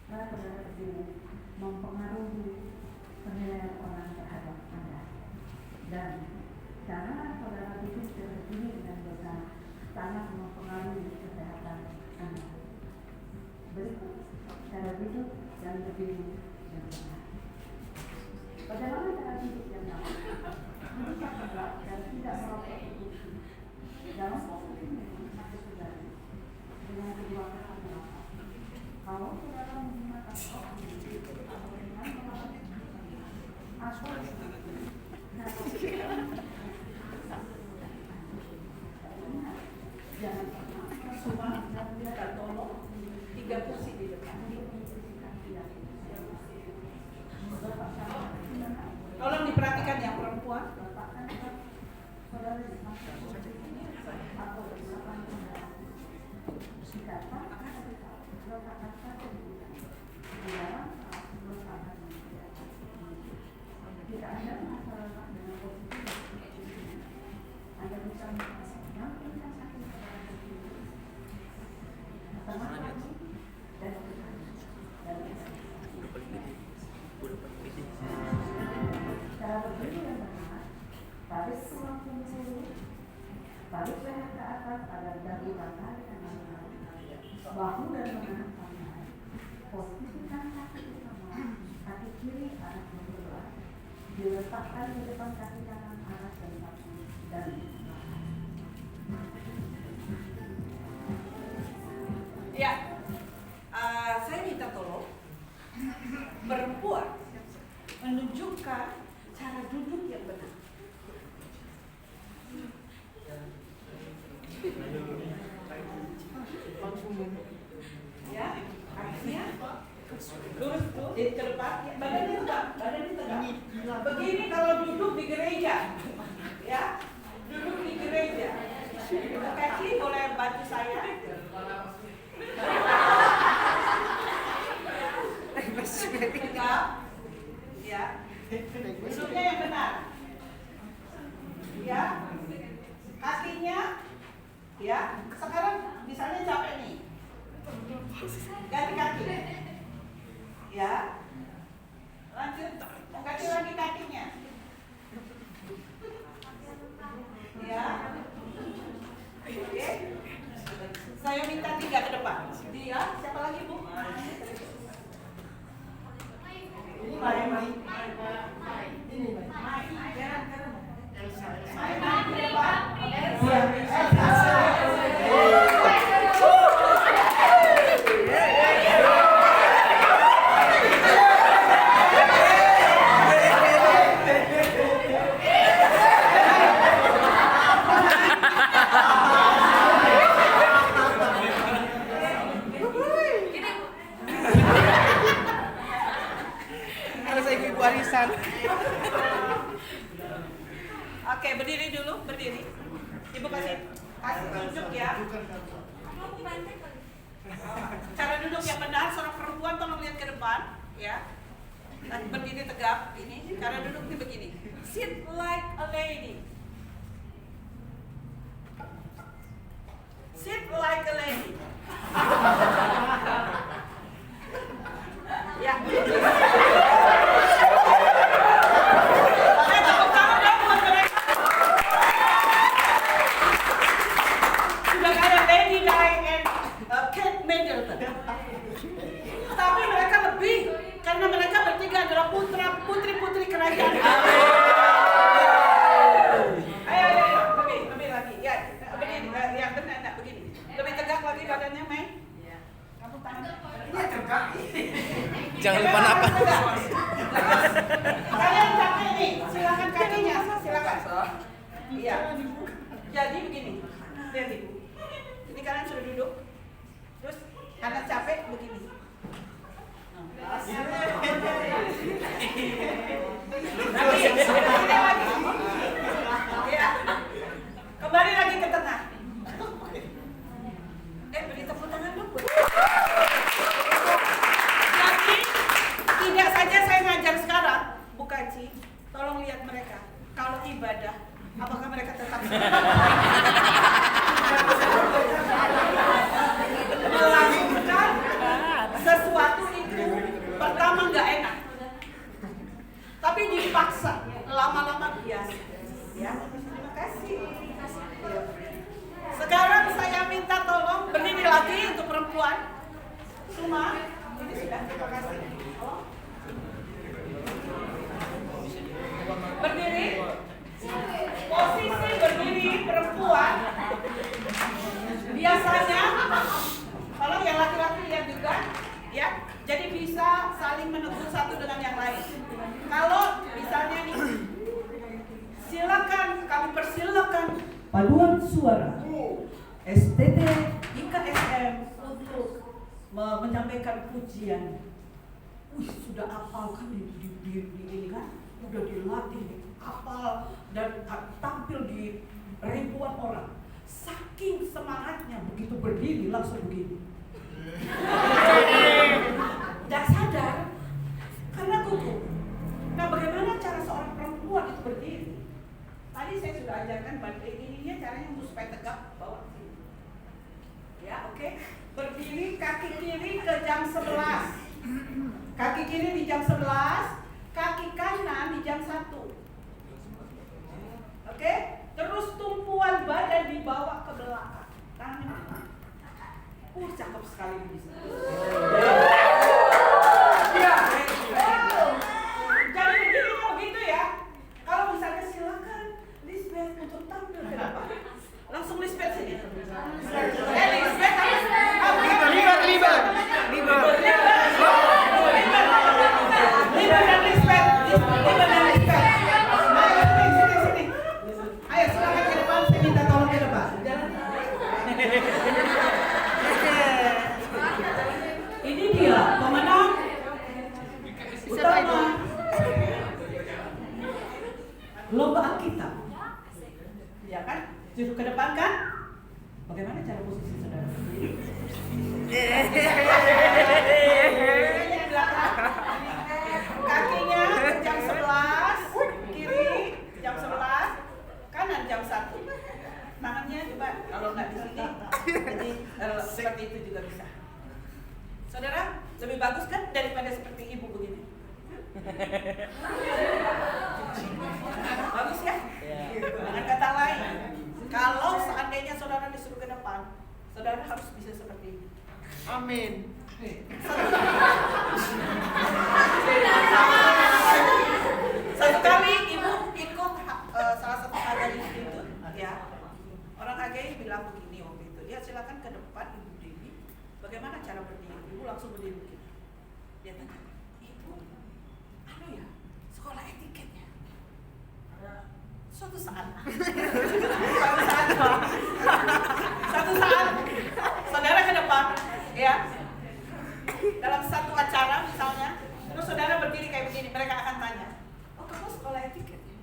Saudara berdiri mempengaruhi penilaian orang terhadap Anda, dan cara saudara hidup berdiri dengan benar sangat mempengaruhi kesehatan Anda. Berikut cara hidup dan berdiri yang benar. Bagaimana cara hidup yang benar? Bisa tegak dan tidak merokok produksi. Dalam posisi ini masih saudara dengan kedua kaki melakukan. Kalau saudara menggunakan rok atau dengan melakukan atau jangan Semua minta tolong 3 kursi di depan. Tolong diperhatikan ya perempuan. Tidak ada masalah dengan posisi Anda bisa merasakan kita sakit cara berdiri yang benar, tarik tulang punggung, tarik leher ke atas agar dagu rata dengan bahu dan lengan sama. Posisikan kaki utama, kaki kiri arah bergerak, diletakkan di depan kaki kanan arah dan kaki dan Ya, saya minta tolong perempuan menunjukkan cara duduk yang benar. Ya, kakinya lurus tuh ke depan, badannya tegak, Begini kalau duduk di gereja, ya, duduk di gereja. Kaki boleh bantu saya. Tegak, ya. Duduknya yang benar, ya. Kakinya, ya. Sekarang misalnya capek nih, ganti kaki, ya. Lanjut, ganti lagi kakinya, ya. Oke. Saya minta 3 ke depan. Dia, siapa lagi Bu? Oke, berdiri dulu, berdiri. Ibu kasih tunjuk ya. Cara duduk yang benar, seorang perempuan tolong lihat ke depan, ya. Dan berdiri tegap. Ini cara duduk ini begini. Sit like a lady. like a lady. Ya. Tepuk tangan dong buat mereka. Sudah kayak Lady Di and Kate Middleton. Tapi mereka lebih, karena mereka bertiga adalah putri-putri kerajaan. Ayo, lebih lagi. Ya, begini, ya benar, begini. Lebih tegak lagi badannya, Mei. Kamu tangan. Ini tegak. Jangan lupa napas. Kalian capek nih, silakan kakinya, silakan. Iya. Jadi begini, lihat ibu. Ini kalian sudah duduk. Terus karena capek begini. Ya. Kembali lagi ke tengah. Beri tepuk tangan dulu. Jadi tidak saja saya ngajar sekarang, Bu Kaci, tolong lihat mereka. Kalau ibadah, apakah mereka tetap melakukan sesuatu itu pertama nggak enak, tapi dipaksa, lama-lama biasa. Ya, terima kasih. Sekarang saya minta tolong berdiri lagi untuk perempuan. Semua ini sudah, terima kasih. Berdiri. Posisi berdiri perempuan. Biasanya, kalau yang laki-laki lihat juga, ya. Jadi bisa saling menegur satu dengan yang lain. Kalau misalnya nih, silakan kami persilakan paduan suara STT IKSM untuk menyampaikan pujian. Sudah hafal kan di ini kan, udah dilatih hafal dan tampil di ribuan orang. Saking semangatnya begitu berdiri langsung begini. Tidak sadar karena gugup. Nah, bagaimana cara seorang perempuan itu berdiri? Tadi saya sudah ajarkan ininya caranya untuk supaya tegak bawa sini. Ya, oke. Berdiri kaki kiri ke jam 11. Kaki kiri di jam 11, kaki kanan di jam 1. Oke? Terus tumpuan badan dibawa ke belakang. Tangannya mana? Cakep sekali di sini. Jadi begini begitu ya. Kalau misalnya silakan Lisbeth untuk tampil ke depan. Langsung Lisbeth sini. Lisbeth. Libat. Ayo silakan ke depan, saya minta tolong ke depan. Ini dia pemenang utama lomba Alkitab. Ya kan? Justru ke depan kan? Bagaimana cara posisi saudara? Kakinya jam 11, kiri jam 11, kanan jam 1. Tangannya coba kalau nggak di sini, jadi seperti itu juga bisa. Saudara, lebih bagus kan daripada seperti ibu begini? Bagus ya? Dengan kata lain, kalau seandainya saudara disuruh ke depan, saudara harus bisa seperti ini. Amin. Satu kali ibu ikut salah satu HGI itu, ya. Orang HGI bilang begini waktu itu, ya silakan ke depan ibu Dewi. Bagaimana cara berdiri? Ibu langsung berdiri begini. Dia tanya, ibu, ya, sekolah etiketnya. Suatu saat, saudara ke depan, ya. Dalam satu acara misalnya, terus saudara berdiri kayak begini, mereka akan tanya, oh kamu sekolah etiket ya?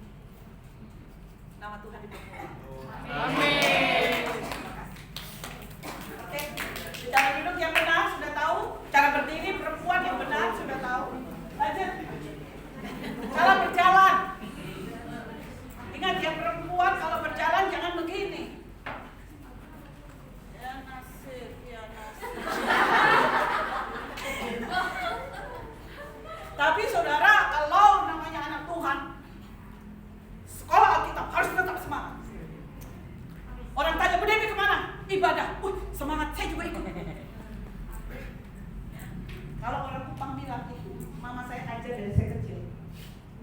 Nama Tuhan dipermuliakan. Amin. Oke, cara duduk yang benar sudah tahu, cara berdiri perempuan yang benar sudah tahu. Lanjut. Kalau berjalan, ingat ya perempuan kalau berjalan jangan begini.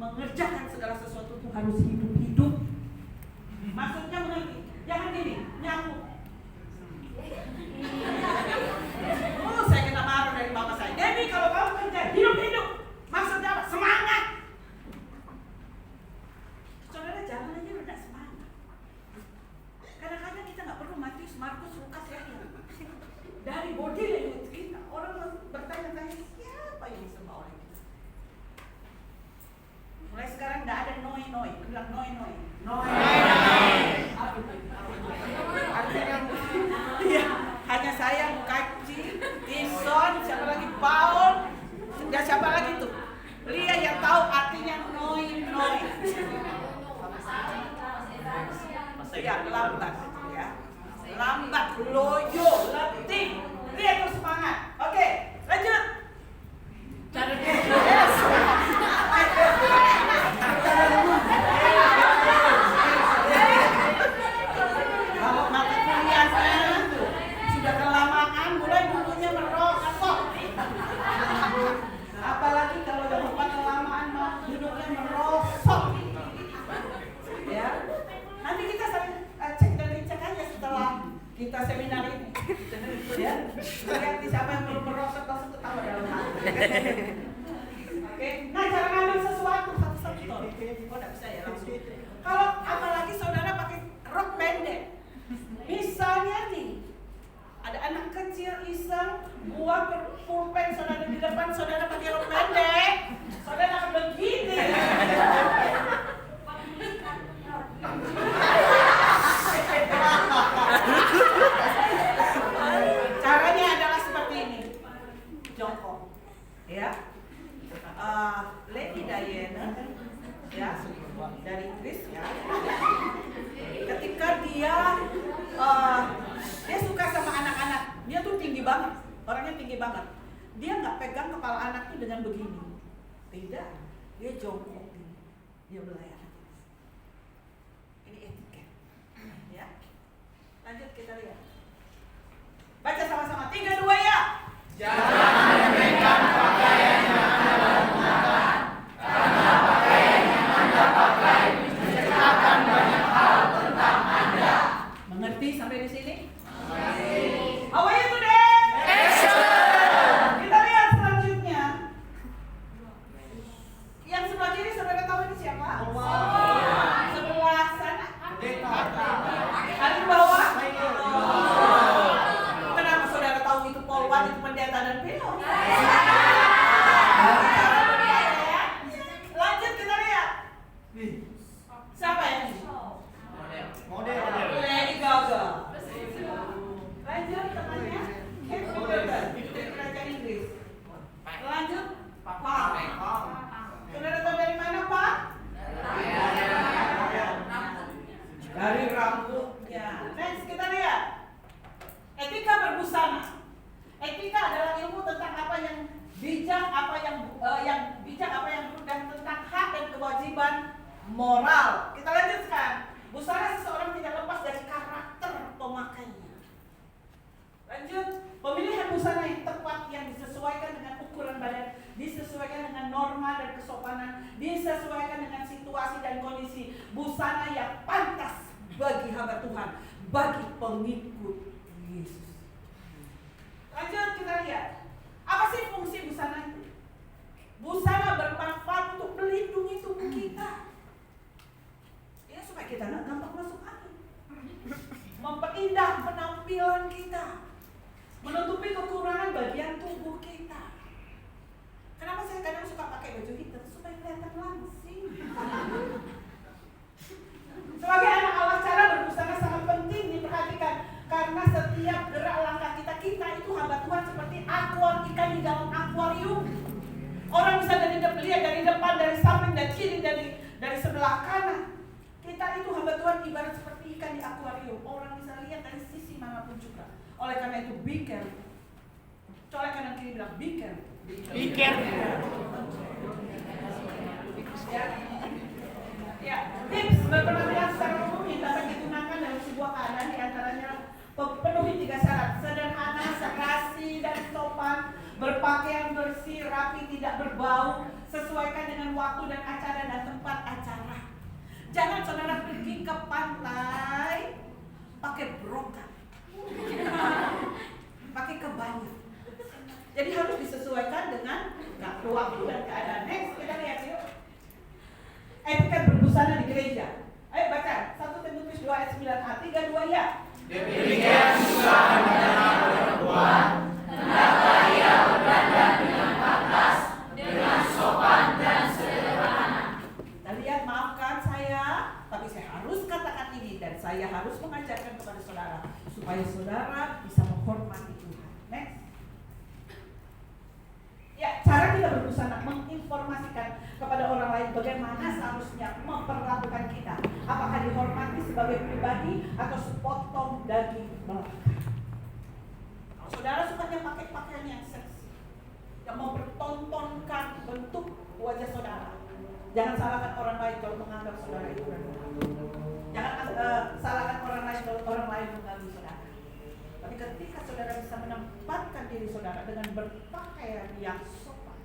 mengerjakan segala sesuatu itu harus hidup-hidup. Maksudnya mengerti? Jangan gini, nyamuk. Oh, saya kena marah dari mama saya. Debbie, kalau kamu kerja hidup-hidup, maksudnya apa? Semangat. Saudara jangan aja udah semangat. Kadang-kadang kita nggak perlu Matius, Markus, Lukas, Yahya. Dari body language kita, orang bertanya-tanya siapa yang bisa bawa orang kita. Mulai sekarang nggak ada noi, bilang noi. Artinya, iya, hanya saya, Mukaci, Ison, siapa lagi, Paul, ya siapa lagi tuh, Lia yang tahu artinya noi. Ya lambat, ya, lambat, loyo, letih, Lia terus semangat. Oke, lanjut. Cara kalau mata kuliahnya sudah kelamaan, mulai bulunya merosot. Apalagi kalau udah lupa kelamaan, duduknya merosot. Ya, nanti kita saling cek dan dicek aja setelah kita seminar ini. Ya, lihat siapa yang belum merosot langsung ketawa dalam hati. Oke, nah cara ngambil sesuatu satu-satu. Oh, nggak bisa ya langsung. Kalau apalagi saudara pakai rok pendek, misalnya nih ada anak kecil iseng buang pulpen saudara di depan, saudara pakai rok pendek, saudara akan begini. Caranya adalah seperti ini, jongkok, ya. Lady Diana, ya, dari Inggris, ya. Ketika dia suka sama anak-anak, dia tuh tinggi banget, orangnya tinggi banget. Dia nggak pegang kepala anak tuh dengan begini, tidak, dia jongkok, dia belayar. Ini etiket, ya. Lanjut kita lihat. Baca sama-sama, 3, 2, ya. Jangan memegang pakaian yang Anda gunakan, karena pakaian yang Anda pakai menceritakan banyak hal tentang Anda. Mengerti sampai di sini? Mengerti. How are you today? Excellent. Kita lihat selanjutnya. Yang sebelah kiri saudara tahu ini siapa? Sebelah sana. Paling bawah. Kenapa saudara tahu itu polwan, itu pendeta dan pilot? Lanjut kita lihat. Siapa ya? Lady Gaga. Lanjut temannya. Kate Middleton, Raja Inggris. Lanjut. Pak. Saudara tahu dari mana Pak? Dari rambutnya. Next kita lihat. Etika berbusana. Etika adalah ilmu tentang apa yang bijak, apa yang buruk, dan tentang hak dan kewajiban moral. Kita lanjutkan. Busana seseorang tidak lepas dari karakter pemakainya. Lanjut. Pemilihan busana yang tepat yang disesuaikan dengan ukuran badan, disesuaikan dengan norma dan kesopanan, disesuaikan dengan situasi dan kondisi. Busana yang pantas bagi hamba Tuhan, bagi pengikut Yesus. Lanjut kita lihat. Apa sih fungsi busana itu? Busana bermanfaat untuk melindungi tubuh kita. Ya supaya kita nggak gampang masuk angin. Memperindah penampilan kita. Menutupi kekurangan bagian tubuh kita. Kenapa saya kadang suka pakai baju hitam? Supaya kelihatan langsing. Sebagai anak Allah, cara berbusana sangat penting diperhatikan. Karena setiap gerak langkah kita itu hamba Tuhan seperti ikan di dalam akuarium. Orang bisa lihat dari depan, dari samping, dari kiri, dari sebelah kanan. Kita itu hamba Tuhan ibarat seperti ikan di akuarium. Orang bisa lihat dari sisi manapun juga. Oleh karena itu, be careful. Colek kanan kiri bilang, be careful. Be careful. Ya, tips berpenampilan secara umum yang dapat digunakan dalam sebuah keadaan diantaranya penuhi 3 syarat: sederhana, serasi, dan sopan, berpakaian bersih, rapi, tidak berbau, sesuaikan dengan waktu dan acara dan tempat acara. Jangan saudara pergi ke pantai pakai brokat, pakai kebaya. Jadi harus disesuaikan dengan waktu dan keadaan. Next, kita lihat yuk. Etiket berbusana di gereja. Ayo baca 1 Timotius 2 ayat 9a. 3, 2 ya. Demikian juga hendaklah perempuan, hendaklah ia berdandan dengan pantas, dengan sopan dan sederhana. Kita lihat, maafkan saya, tapi saya harus katakan ini dan saya harus mengajarkan kepada saudara supaya saudara bisa menghormati Tuhan. Next. Ya, cara kita berbusana menginformasikan kepada orang lain bagaimana seharusnya memperlakukan kita. Apakah dihormati sebagai pribadi atau sepotong daging belaka. Kalau saudara sukanya pakai pakaian yang seksi, yang mempertontonkan bentuk wajah saudara, jangan salahkan orang lain kalau menganggap saudara itu rendah. Jangan salahkan orang lain kalau orang lain mengganggu saudara. Tapi ketika saudara bisa menempatkan diri saudara dengan berpakaian yang sopan,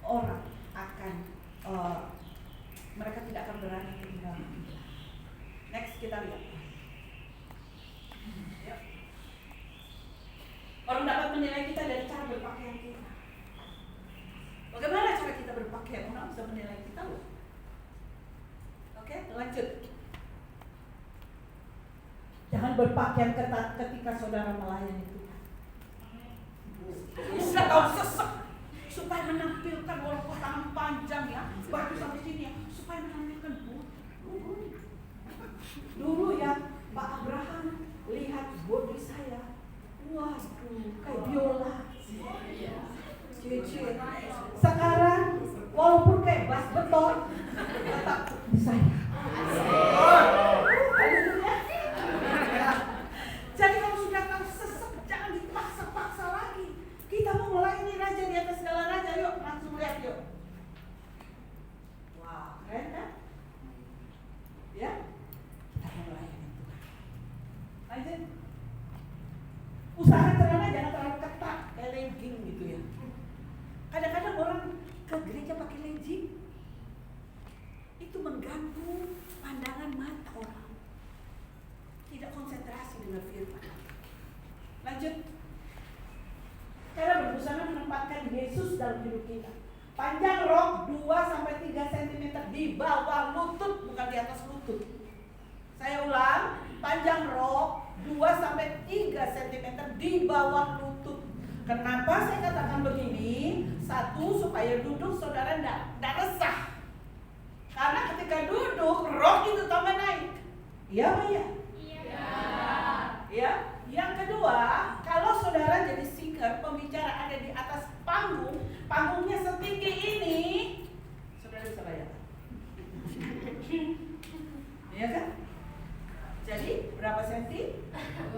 orang akan mereka tidak akan berani meninggalkan kita. Next, kita lihat. Ya. Orang dapat menilai kita dari cara berpakaian kita. Bagaimana cara kita berpakaian? Orang bisa menilai kita loh. Oke, lanjut. Jangan berpakaian ketat ketika saudara melayani Tuhan. Bisa tahu sesek supaya menampilkan walaupun tangan panjang ya, baju sampai sini ya, supaya menampilkan dulu ya Pak Abraham lihat body saya, waduh kayak biola, cewek. Sekarang walaupun kayak bas beton, tetap di saya. Jadi kalau sudah tahu sesek, jangan dipaksa-paksa lagi. Kita mau melayani raja di atas segala raja, yuk langsung lihat yuk. Wah, keren kan? Ya, kita mau melayani Tuhan. Lanjut. Usaha celana jangan terlalu ketat, kayak legging gitu ya. Kadang-kadang orang ke gereja pakai legging, itu mengganggu pandangan mata orang. Tidak konsentrasi dengan firman. Lanjut. Cara berbusana menempatkan Yesus dalam hidup kita. Panjang rok 2-3 cm di bawah lutut, bukan di atas lutut. Saya ulang, panjang rok 2-3 cm di bawah lutut. Kenapa saya katakan begini? Satu, supaya duduk saudara tidak resah. Karena ketika duduk, rok itu tambah naik. Iya Pak ya? Ya. Yang kedua, kalau saudara jadi singer, pembicara ada di atas panggung, panggungnya setinggi ini, saudara bisa bayangkan. Iya kan? Jadi berapa senti? 2-3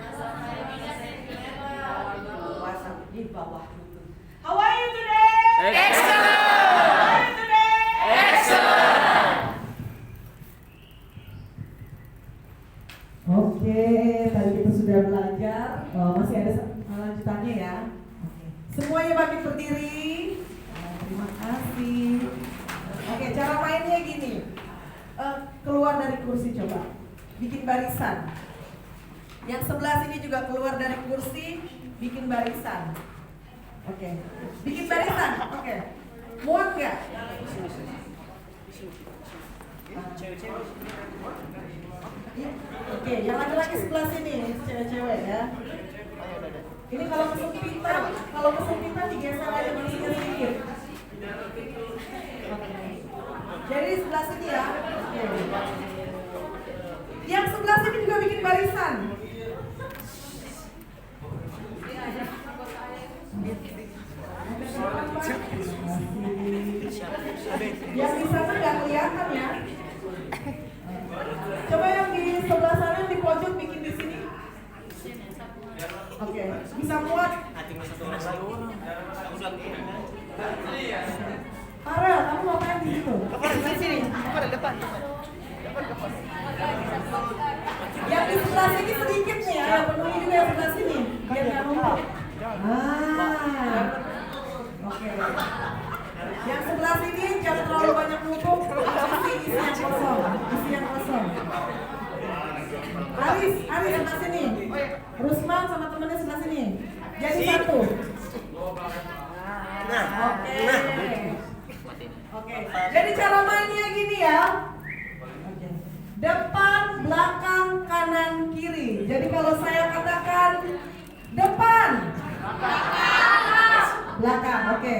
cm. Di bawah lutut. How are you today? Excellent. How are you today? Excellent. Oke, tadi kita sudah belajar. Masih ada lanjutannya ya. Oke. Semuanya bangkit berdiri. Terima kasih. Oke, cara mainnya gini. Keluar dari kursi coba. Bikin barisan. Yang sebelah sini juga keluar dari kursi, bikin barisan. Oke. Bikin barisan. Oke. Muat nggak? Oke, yang laki-laki sebelah sini, cewek-cewek ya. Ini kalau kesempitan digeser aja sedikit. Jadi sebelah sini ya. Oke. Yang sebelah sini juga bikin barisan. Yang di sana nggak kelihatan ya. Coba yang di sebelah sana di pojok bikin di sini. Oke, bisa muat. Farel, kamu ngapain di situ? Di sini, ke depan. Yang di sebelah sini sedikit nih ya, penuhi juga yang sebelah sini. Biar nggak numpuk. Aris sebelah sini. Rusman sama temennya sebelah sini. Jadi satu. Oke. Jadi cara mainnya gini ya. Depan, belakang, kanan, kiri. Jadi kalau saya katakan depan, belakang. Oke.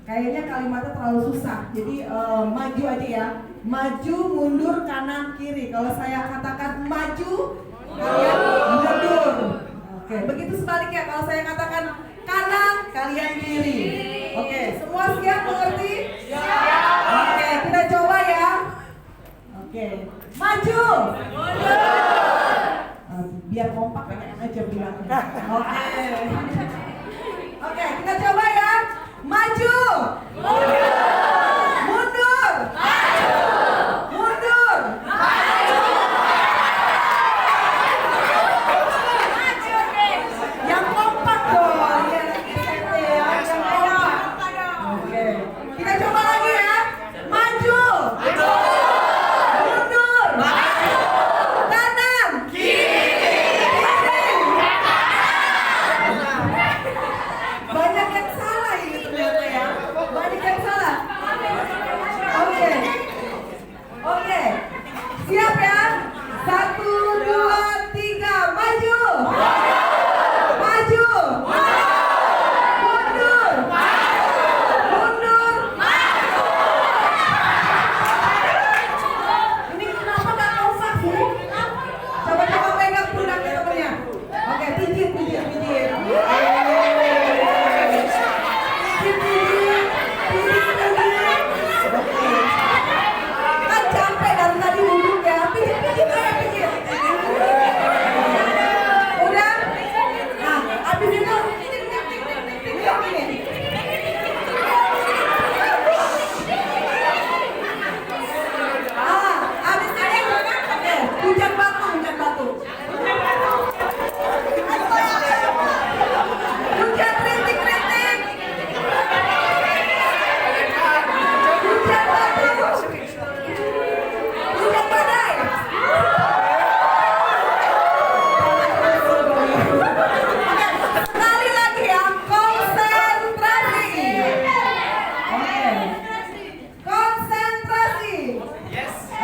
Kayaknya kalimatnya terlalu susah. Jadi maju aja ya. Maju, mundur, kanan, kiri. Kalau saya katakan maju, kalian mundur. Oke. Begitu sebaliknya. Kalau saya katakan kanan, kalian kiri. Oke. Semua siap mengerti? Siap. Oke. Kita coba ya. Oke. Maju. Biar kompak pengen aja bilangnya. Oke. Oke, kita coba ya. Maju. Mundur. Mundur. Yang kompak dong. Yang SMP ya. Yang kompak. Oke. Kita coba lagi ya. Maju. Mundur. Kanan. Banyak yang salah ini ternyata ya. Banyak yang salah. Oke. Oke. Siap ya? 1, 2, 3, maju. Maju. Mundur. Mundur. Ini kenapa gak kompak sih? Coba pegang pundaknya temennya. Oke, pijit. Kan capek dari tadi duduk ya. Pijit aja, pijit. Udah? Nah, abis itu lihat ini. Abis ini oke, hujan batu. Hujan rintik-rintik. Hujan batu. Hujan badai. Oke, sekali lagi ya, konsentrasi. Oke. Konsentrasi.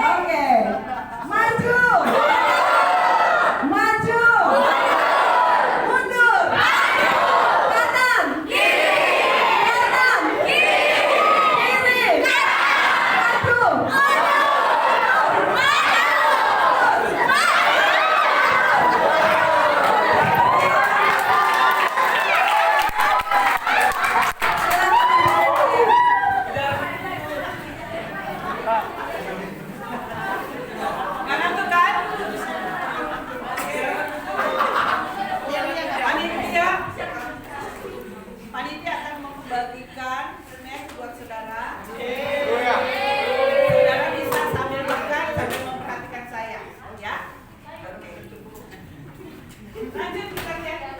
Oke. Maju. Maju. Mundur. Kanan. Kanan. Kiri. Maju. Nggak ngantuk kan? Panitia akan membagikan snack buat saudara. Saudara bisa sambil makan sambil memperhatikan saya, ya. Lanjut kita lihat.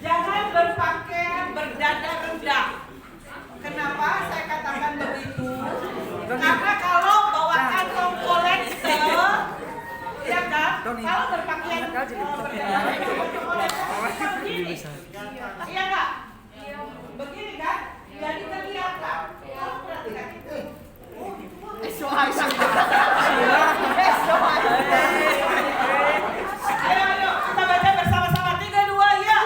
Jangan berpakaian berdada rendah. Kenapa saya katakan begitu? Karena kalau bawa kantong kolektor, ya kan? Kalau berpakaian berdada begini, iya nggak? Begini kan? Jadi kelihatan. Kalau perhatikan itu. Ayo, kita baca bersama-sama. 3, 2, ya.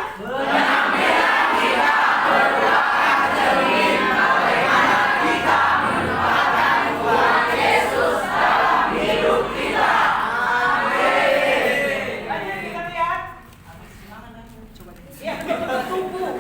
Lanjut kita lihat. Ya, tumbuh.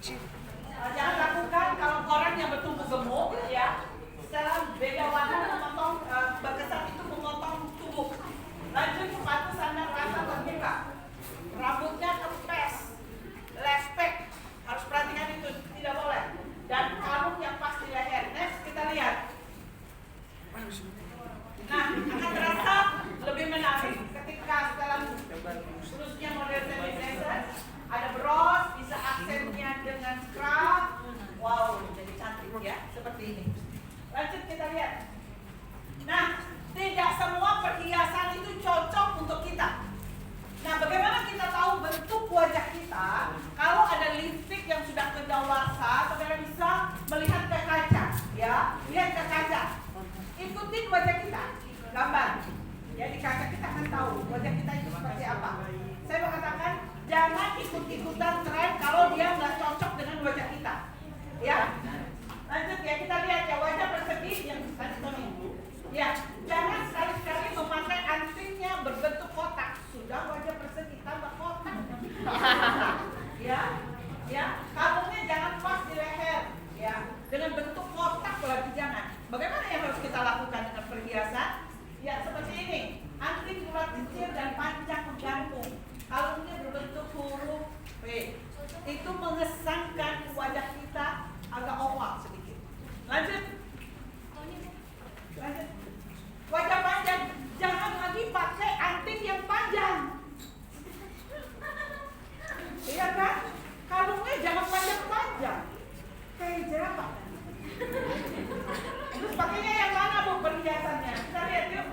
Jangan lakukan kalau orang yang bertubuh gemuk ya. Secara beda warna memotong berkesan itu memotong tubuh. Lanjut sepatu sandal rasa terbuka. Rambutnya kempes, lespek. Harus perhatikan itu, tidak boleh. Dan kalung yang pas di leher. Next kita lihat. Nah, akan terasa lebih menarik ketika setelah terusnya model semi-blazer, ada bros, bisa aksennya dengan scrub. Wow, jadi cantik ya, seperti ini. Lanjut kita lihat. Nah, tidak semua perhiasan itu cocok untuk kita. Nah, bagaimana kita tahu bentuk wajah kita? Kalau ada lipstick yang sudah kedaluarsa, saudara bisa melihat ke kaca, ya, lihat ke kaca. Ikutin wajah kita, gambar. Ya, di kaca kita akan tahu wajah kita itu seperti apa. Saya mengatakan jangan ikut-ikutan tren kalau dia nggak cocok dengan wajah kita. Ya, lanjut ya, kita lihat ya, wajah persegi yang tadi Tony. Ya, jangan sekali-sekali memakai antingnya berbentuk kotak. Sudah wajah persegi tambah kotak. Ya, kalungnya jangan pas di leher. Ya, dengan bentuk kotak lagi jangan. Bagaimana yang harus kita lakukan dengan perhiasan? Ya, seperti ini. Anting bulat kecil dan panjang menggantung. Kalungnya berbentuk huruf V. Itu mengesankan wajah kita agak oval sedikit. Lanjut. Wajah panjang, jangan lagi pakai anting yang panjang. Iya kan? Kalungnya jangan panjang-panjang. Kayak jerapah. Terus pakainya yang mana Bu perhiasannya? Kita lihat yuk.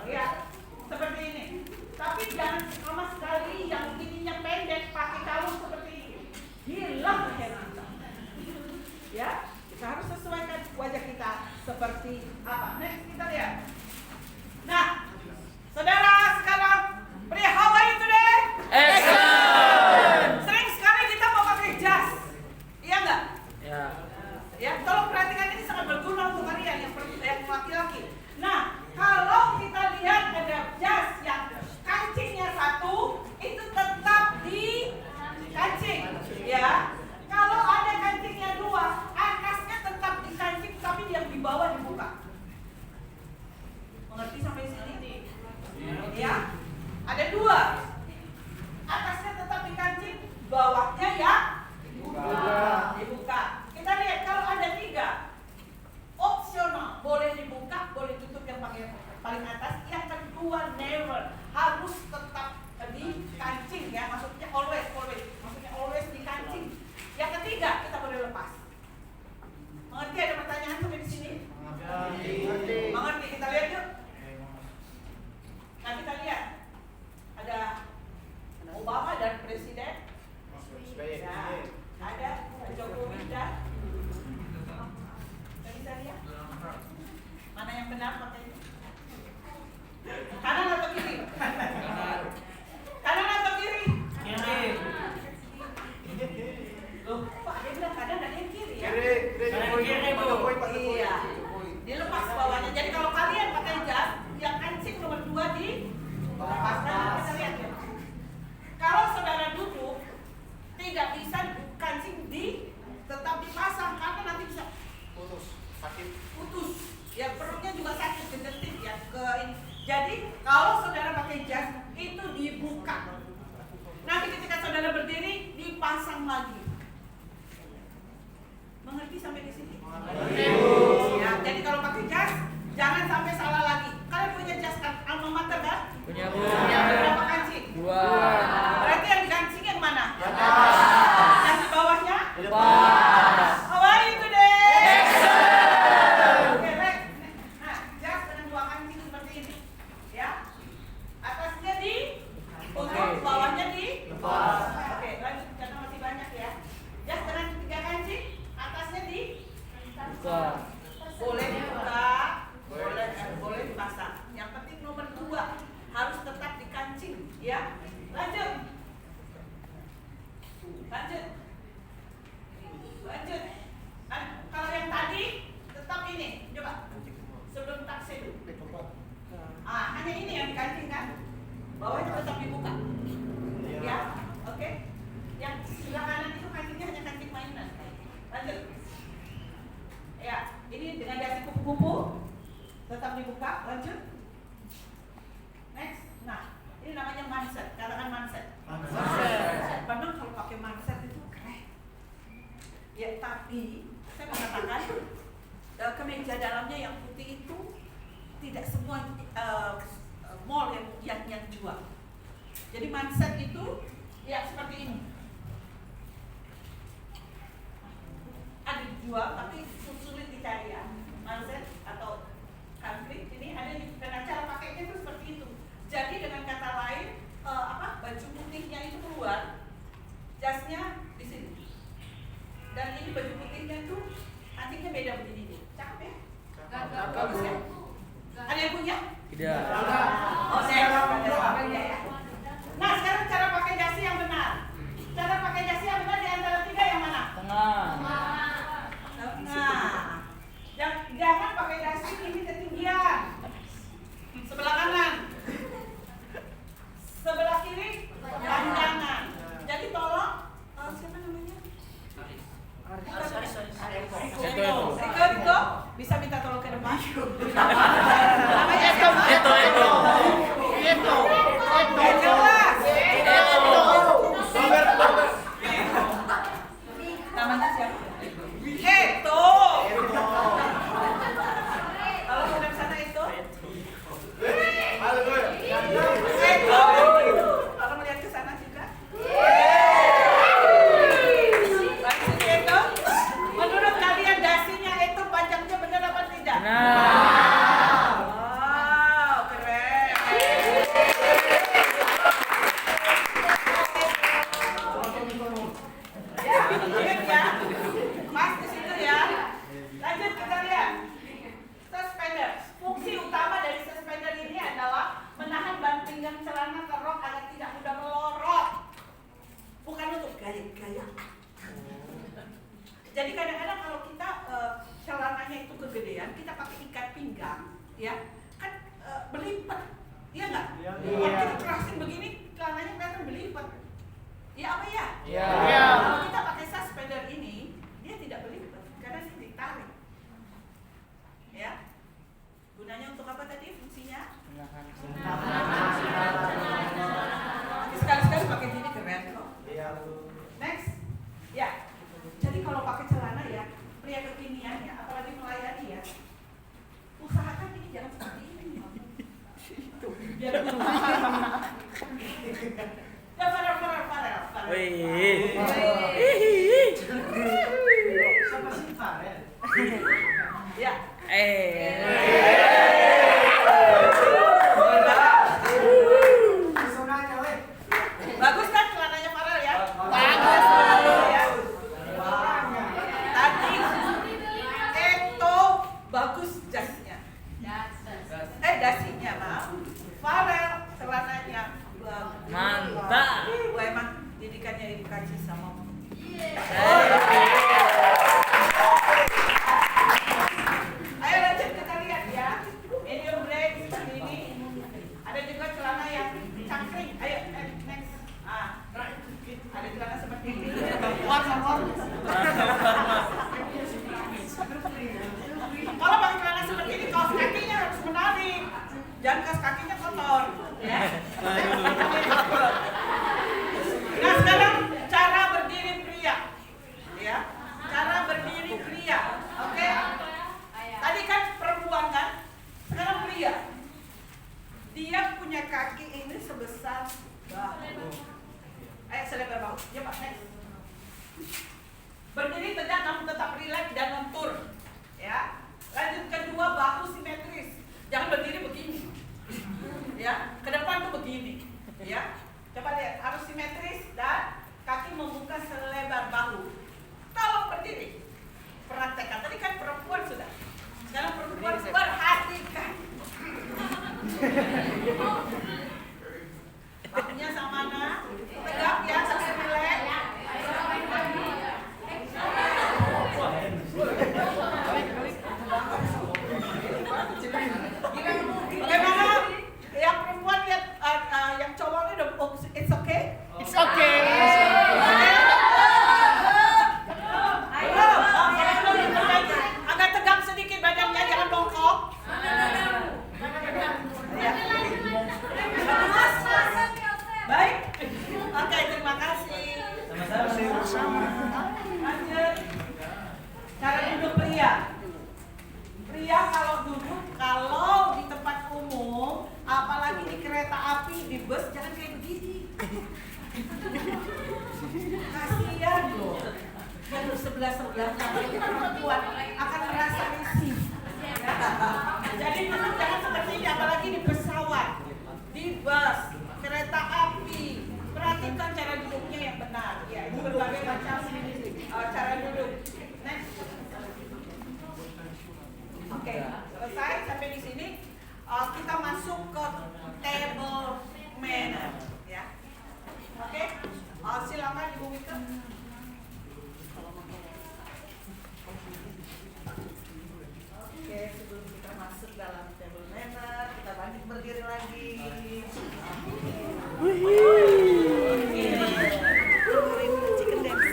Ya, seperti ini. Tapi jangan sama sekali yang ininya pendek pakai kalung seperti ini. Hilang leher kita. Ya, kita harus sesuaikan wajah kita seperti apa. Next kita lihat. Nah, saudara sekarang pria Hawaii today. Excellent. Sering sekali kita mau pakai jas. Iya enggak? Ya. Ya, tolong perhatikan ini sangat berguna untuk kalian yang laki-laki. Nah, kalau kita lihat ada jas yang kancingnya satu, itu tetap di kancing, ya. Kalau ada kancingnya dua, atasnya tetap di kancing, tapi yang di bawah dibuka. Mengerti sampai sini? Ya, ada dua, atasnya tetap di kancing, bawahnya ya dibuka. Kita lihat kalau ada tiga, opsional, boleh dibuka, boleh tutup yang paling atas. Yang kedua never, harus tetap di kancing ya, maksudnya always, maksudnya always di kancing. Yang ketiga kita boleh lepas. Mengerti? Ada pertanyaan sampai di sini? Mengerti? Kita lihat yuk. Nah, kita lihat ada Obama dan Presiden. Ya, ada Jokowi dan bisa lihat mana yang benar pakainya? Kanan atau kiri? Kanan atau kiri? Kiri. Loh, Pak, dia bilang kanan dan yang kiri ya? Kiri, Bu. Iya. Dilepas bawahnya. Jadi kalau kalian pakai jas, yang kancing nomor 2 dilepaskan. Kita lihat ya. Kalau saudara duduk, tidak bisa kancing tetap dipasang karena nanti bisa putus. Ya, perutnya juga sakit, kejentik ya ke ini. Jadi kalau saudara pakai jas itu dibuka. Nanti ketika saudara berdiri dipasang lagi. Mengerti sampai di sini? Ya, jadi kalau pakai jas jangan sampai salah lagi. Kalian punya jas alma mater kan? Punya Bu. Berapa kancing? 2. Berarti yang dikancing yang mana? Yang di bawahnya? Lepas. Hawaii today. Excellent. Oke, baik. Nah, jas dengan 2 kancing seperti ini. Ya. Atasnya di tutup, bawahnya di Lepas. Oke, lanjut karena masih banyak ya. Jas dengan 3 kancing, atasnya di Buka. boleh dibuka, boleh dipasang. Yang penting nomor 2 harus tetap di kancing, ya. Lanjut. Nah, kalau yang tadi tetap ini, coba sebelum taksi dulu. Hanya ini yang dikancing kan? Bawahnya tetap dibuka. Ya, oke. Yang sebelah kanan itu kancingnya hanya kancing main. Tapi saya mengatakan kemeja dalamnya yang putih itu tidak semua mall yang jual. Jadi mindset itu ya seperti ini. Ada dijual tapi sulit dicari ya. Mindset atau country ini ada di karena cara pakainya itu seperti itu. Jadi dengan kata lain baju putihnya itu keluar, jasnya di sini. Dan ini baju putihnya tuh antingnya beda begini nih. Cakep ya? Bagus ya? Ada yang punya? Tidak. Oh, saya ya. Nah, sekarang cara pakai dasi yang benar. Cara pakai dasi yang benar di antara tiga yang mana? Tengah. Tengah. Jangan pakai dasi ini ketinggian. Sebelah kanan. Sebelah kiri panjangan. Jadi tolong siapa namanya? Riko, bisa minta tolong ke depan? Namanya Eto. Jelas. Namanya siapa? Eto. Kalau udah sana Eto. Eto. Kalau melihat ke sana juga. Baik sini Eto. Menurut kalian dasinya itu panjangnya benar apa tidak? Benar. Wow, keren. Ya, ingat ya. Pas di situ ya. Lanjut kita lihat. Suspender. Fungsi utama dari suspender ini adalah menahan ban pinggang celana ke rok agar tidak mudah melorot. Bukan untuk gaya-gaya. Jadi kadang-kadang kalau kita celananya itu kegedean, kita pakai ikat pinggang, ya kan berlipat, iya nggak? Kalau kita kerasin begini, celananya kelihatan berlipat. Ya apa ya? Iya. Kalau kita pakai suspender ini, dia tidak berlipat karena dia ditarik. Ya, gunanya untuk apa tadi fungsinya? Sekali-sekali pakai gini keren kok. Next, ya. Jadi kalau pakai celana ya, pria kekinian ya, apalagi melayani ya, usahakan ini jangan seperti ini. Biar ya Farel. Wih. Siapa sih Farel? Ya. Pesonanya, weh. Bagus kan celananya Farel ya? Bagus. Ya. Tadi Eto bagus jasnya. Dasinya maaf. Farel celananya bagus. Mantap. Wah, emang didikannya Ibu Kaci sama Ayo lanjut kita lihat ya. Medium break seperti ini. Ada juga celana yang cangkring. Ayo next. Ada celana seperti ini. Kalau pakai celana seperti ini, kaos kakinya harus menarik. Jangan kaos kakinya kotor. Ya. Nah sekarang cara berdiri pria. Ya. Cara berdiri pria. Oke. Tadi kan perempuan kan, sekarang pria. Dia punya kaki ini sebesar bahu. Selebar bahu. Ya Pak, next. Berdiri tegak namun tetap rileks dan lentur. Ya. Lanjut kedua, bahu simetris. Jangan berdiri begini. Ya, ke depan tuh begini. Ya. Coba lihat, harus simetris dan kaki membuka selebar bahu. Kalau berdiri, praktekkan. Tadi kan perempuan sudah. Sekarang perempuan perhatikan. Bahunya sama mana? Tegak ya, tapi rileks. Bagaimana? Yang perempuan lihat yang cowok ini udah it's okay? It's okay. Agak tegang sedikit badannya, jangan bongkok. Baik. Oke, terima kasih. Sama-sama. Lanjut. Pria kalau duduk, kalau di tempat umum, apalagi di kereta api, di bus, jangan kayak begini. Kasihan loh. Yang sebelah-sebelah perempuan akan merasa risih. Jadi duduk jangan seperti ini, apalagi di pesawat, di bus, kereta api. Perhatikan cara duduknya yang benar. Ya, itu berbagai macam cara duduk. Next. Oke, selesai sampai di sini. Kita masuk ke table manner, ya. Oke, silakan Ibu Wika. Oke, sebelum kita masuk dalam table manner, kita bangkit berdiri lagi.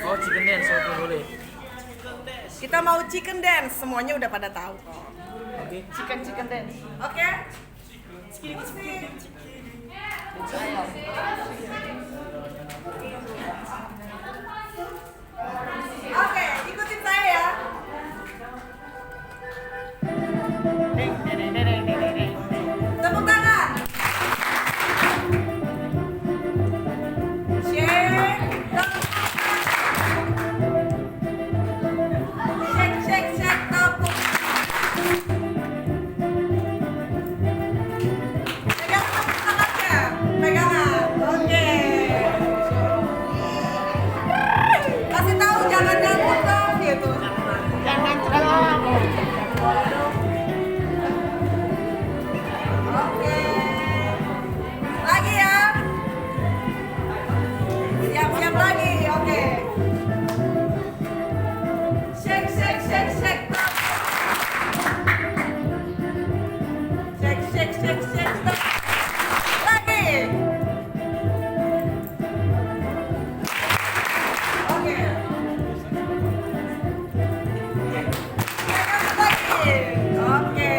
Oh, chicken dance, oke boleh. Kita mau chicken dance, semuanya udah pada tahu kok. Oke. Chicken dance. Oke? Oke, ikutin saya ya. Tepuk tangan. Shake, tepuk. Pegangan. Oke. Kasih tahu jangan ngantuk dong gitu. Jangan terlalu. Oke. Lagi ya. Siap-siap lagi. Oke. Shake. Shake. Lagi. Oke. Lagi. Oke.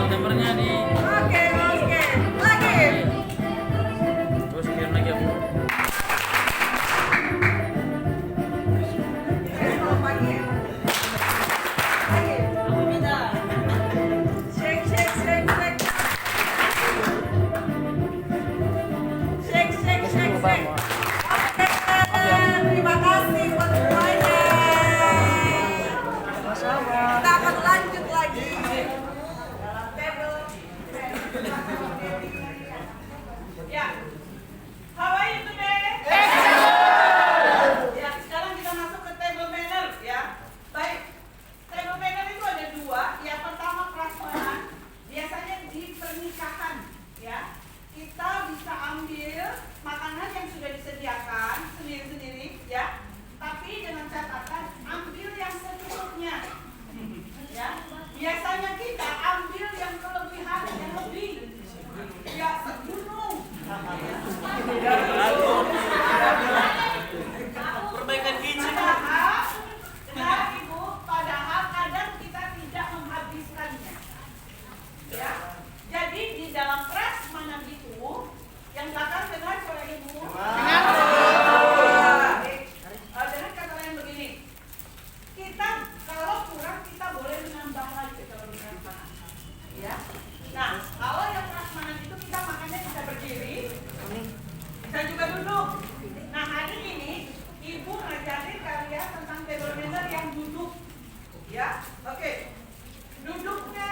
Nomornya di Oke. Lagi. terus kirim lagi aku. Belum lagi. Lagi. Shake. Shake. Oke. Terima kasih buat semuanya. Kita akan lanjut lagi. Ya. How are you today? Ya, sekarang kita masuk ke table manner ya. Baik. Table manner itu ada dua. Yang pertama prasmanan. Biasanya di pernikahan ya. Kita bisa ambil makanan yang sudah disediakan sendiri-sendiri ya. Tapi dengan catatan ambil yang secukupnya. Ya. Biasanya kita ambil yang kelebihan, yang lebih. Ya, segunung. Perbaikan gizi. Benar Ibu, padahal kadang kita tidak menghabiskannya. Ya. Jadi di dalam prasmanan itu, yang belakang dengar suara Ibu. Dengan kata lain begini, kita kalau kurang kita boleh menambah lagi kalau prasmanan. Ya. Nah, kalau yang prasmanan itu kita makannya bisa berdiri, bisa juga duduk. Nah, hari ini Ibu ngajarin kalian tentang table manner yang duduk. Ya, oke. Duduknya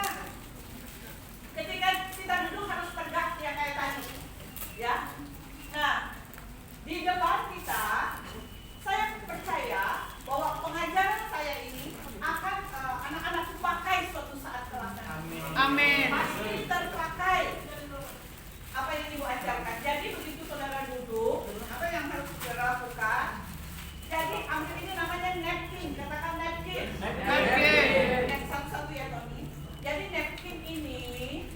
ketika kita duduk harus tegak ya kayak tadi. Ya. Nah, di depan kita saya percaya bahwa pengajaran saya ini akan anak-anak pakai suatu saat kelak. Amin. Pasti terpakai apa yang Ibu ajarkan. Jadi begitu saudara duduk, apa yang harus saudara lakukan? Jadi ambil ini namanya napkin, katakan napkin. Next satu-satu ya Tony. Jadi napkin ini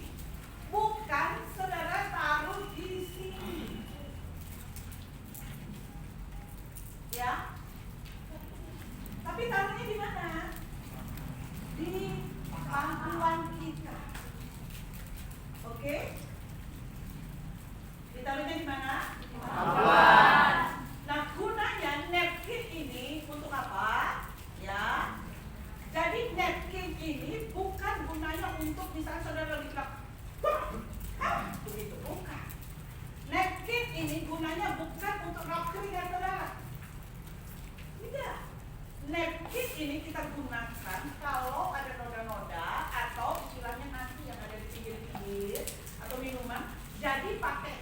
bukan saudara taruh di sini, ya. Tapi taruhnya di mana? lawan kita. Oke? Ditaruhnya di mana? Nah, gunanya napkin ini untuk apa? Ya. Jadi napkin ini bukan gunanya untuk misalnya saudara bilang, "Wah, begitu bukan." Napkin ini gunanya bukan untuk lap keringat saudara. Tidak. Napkin ini kita gunakan kalau ada noda-noda atau istilahnya nasi yang ada di pinggir-pinggir atau minuman. Jadi pakai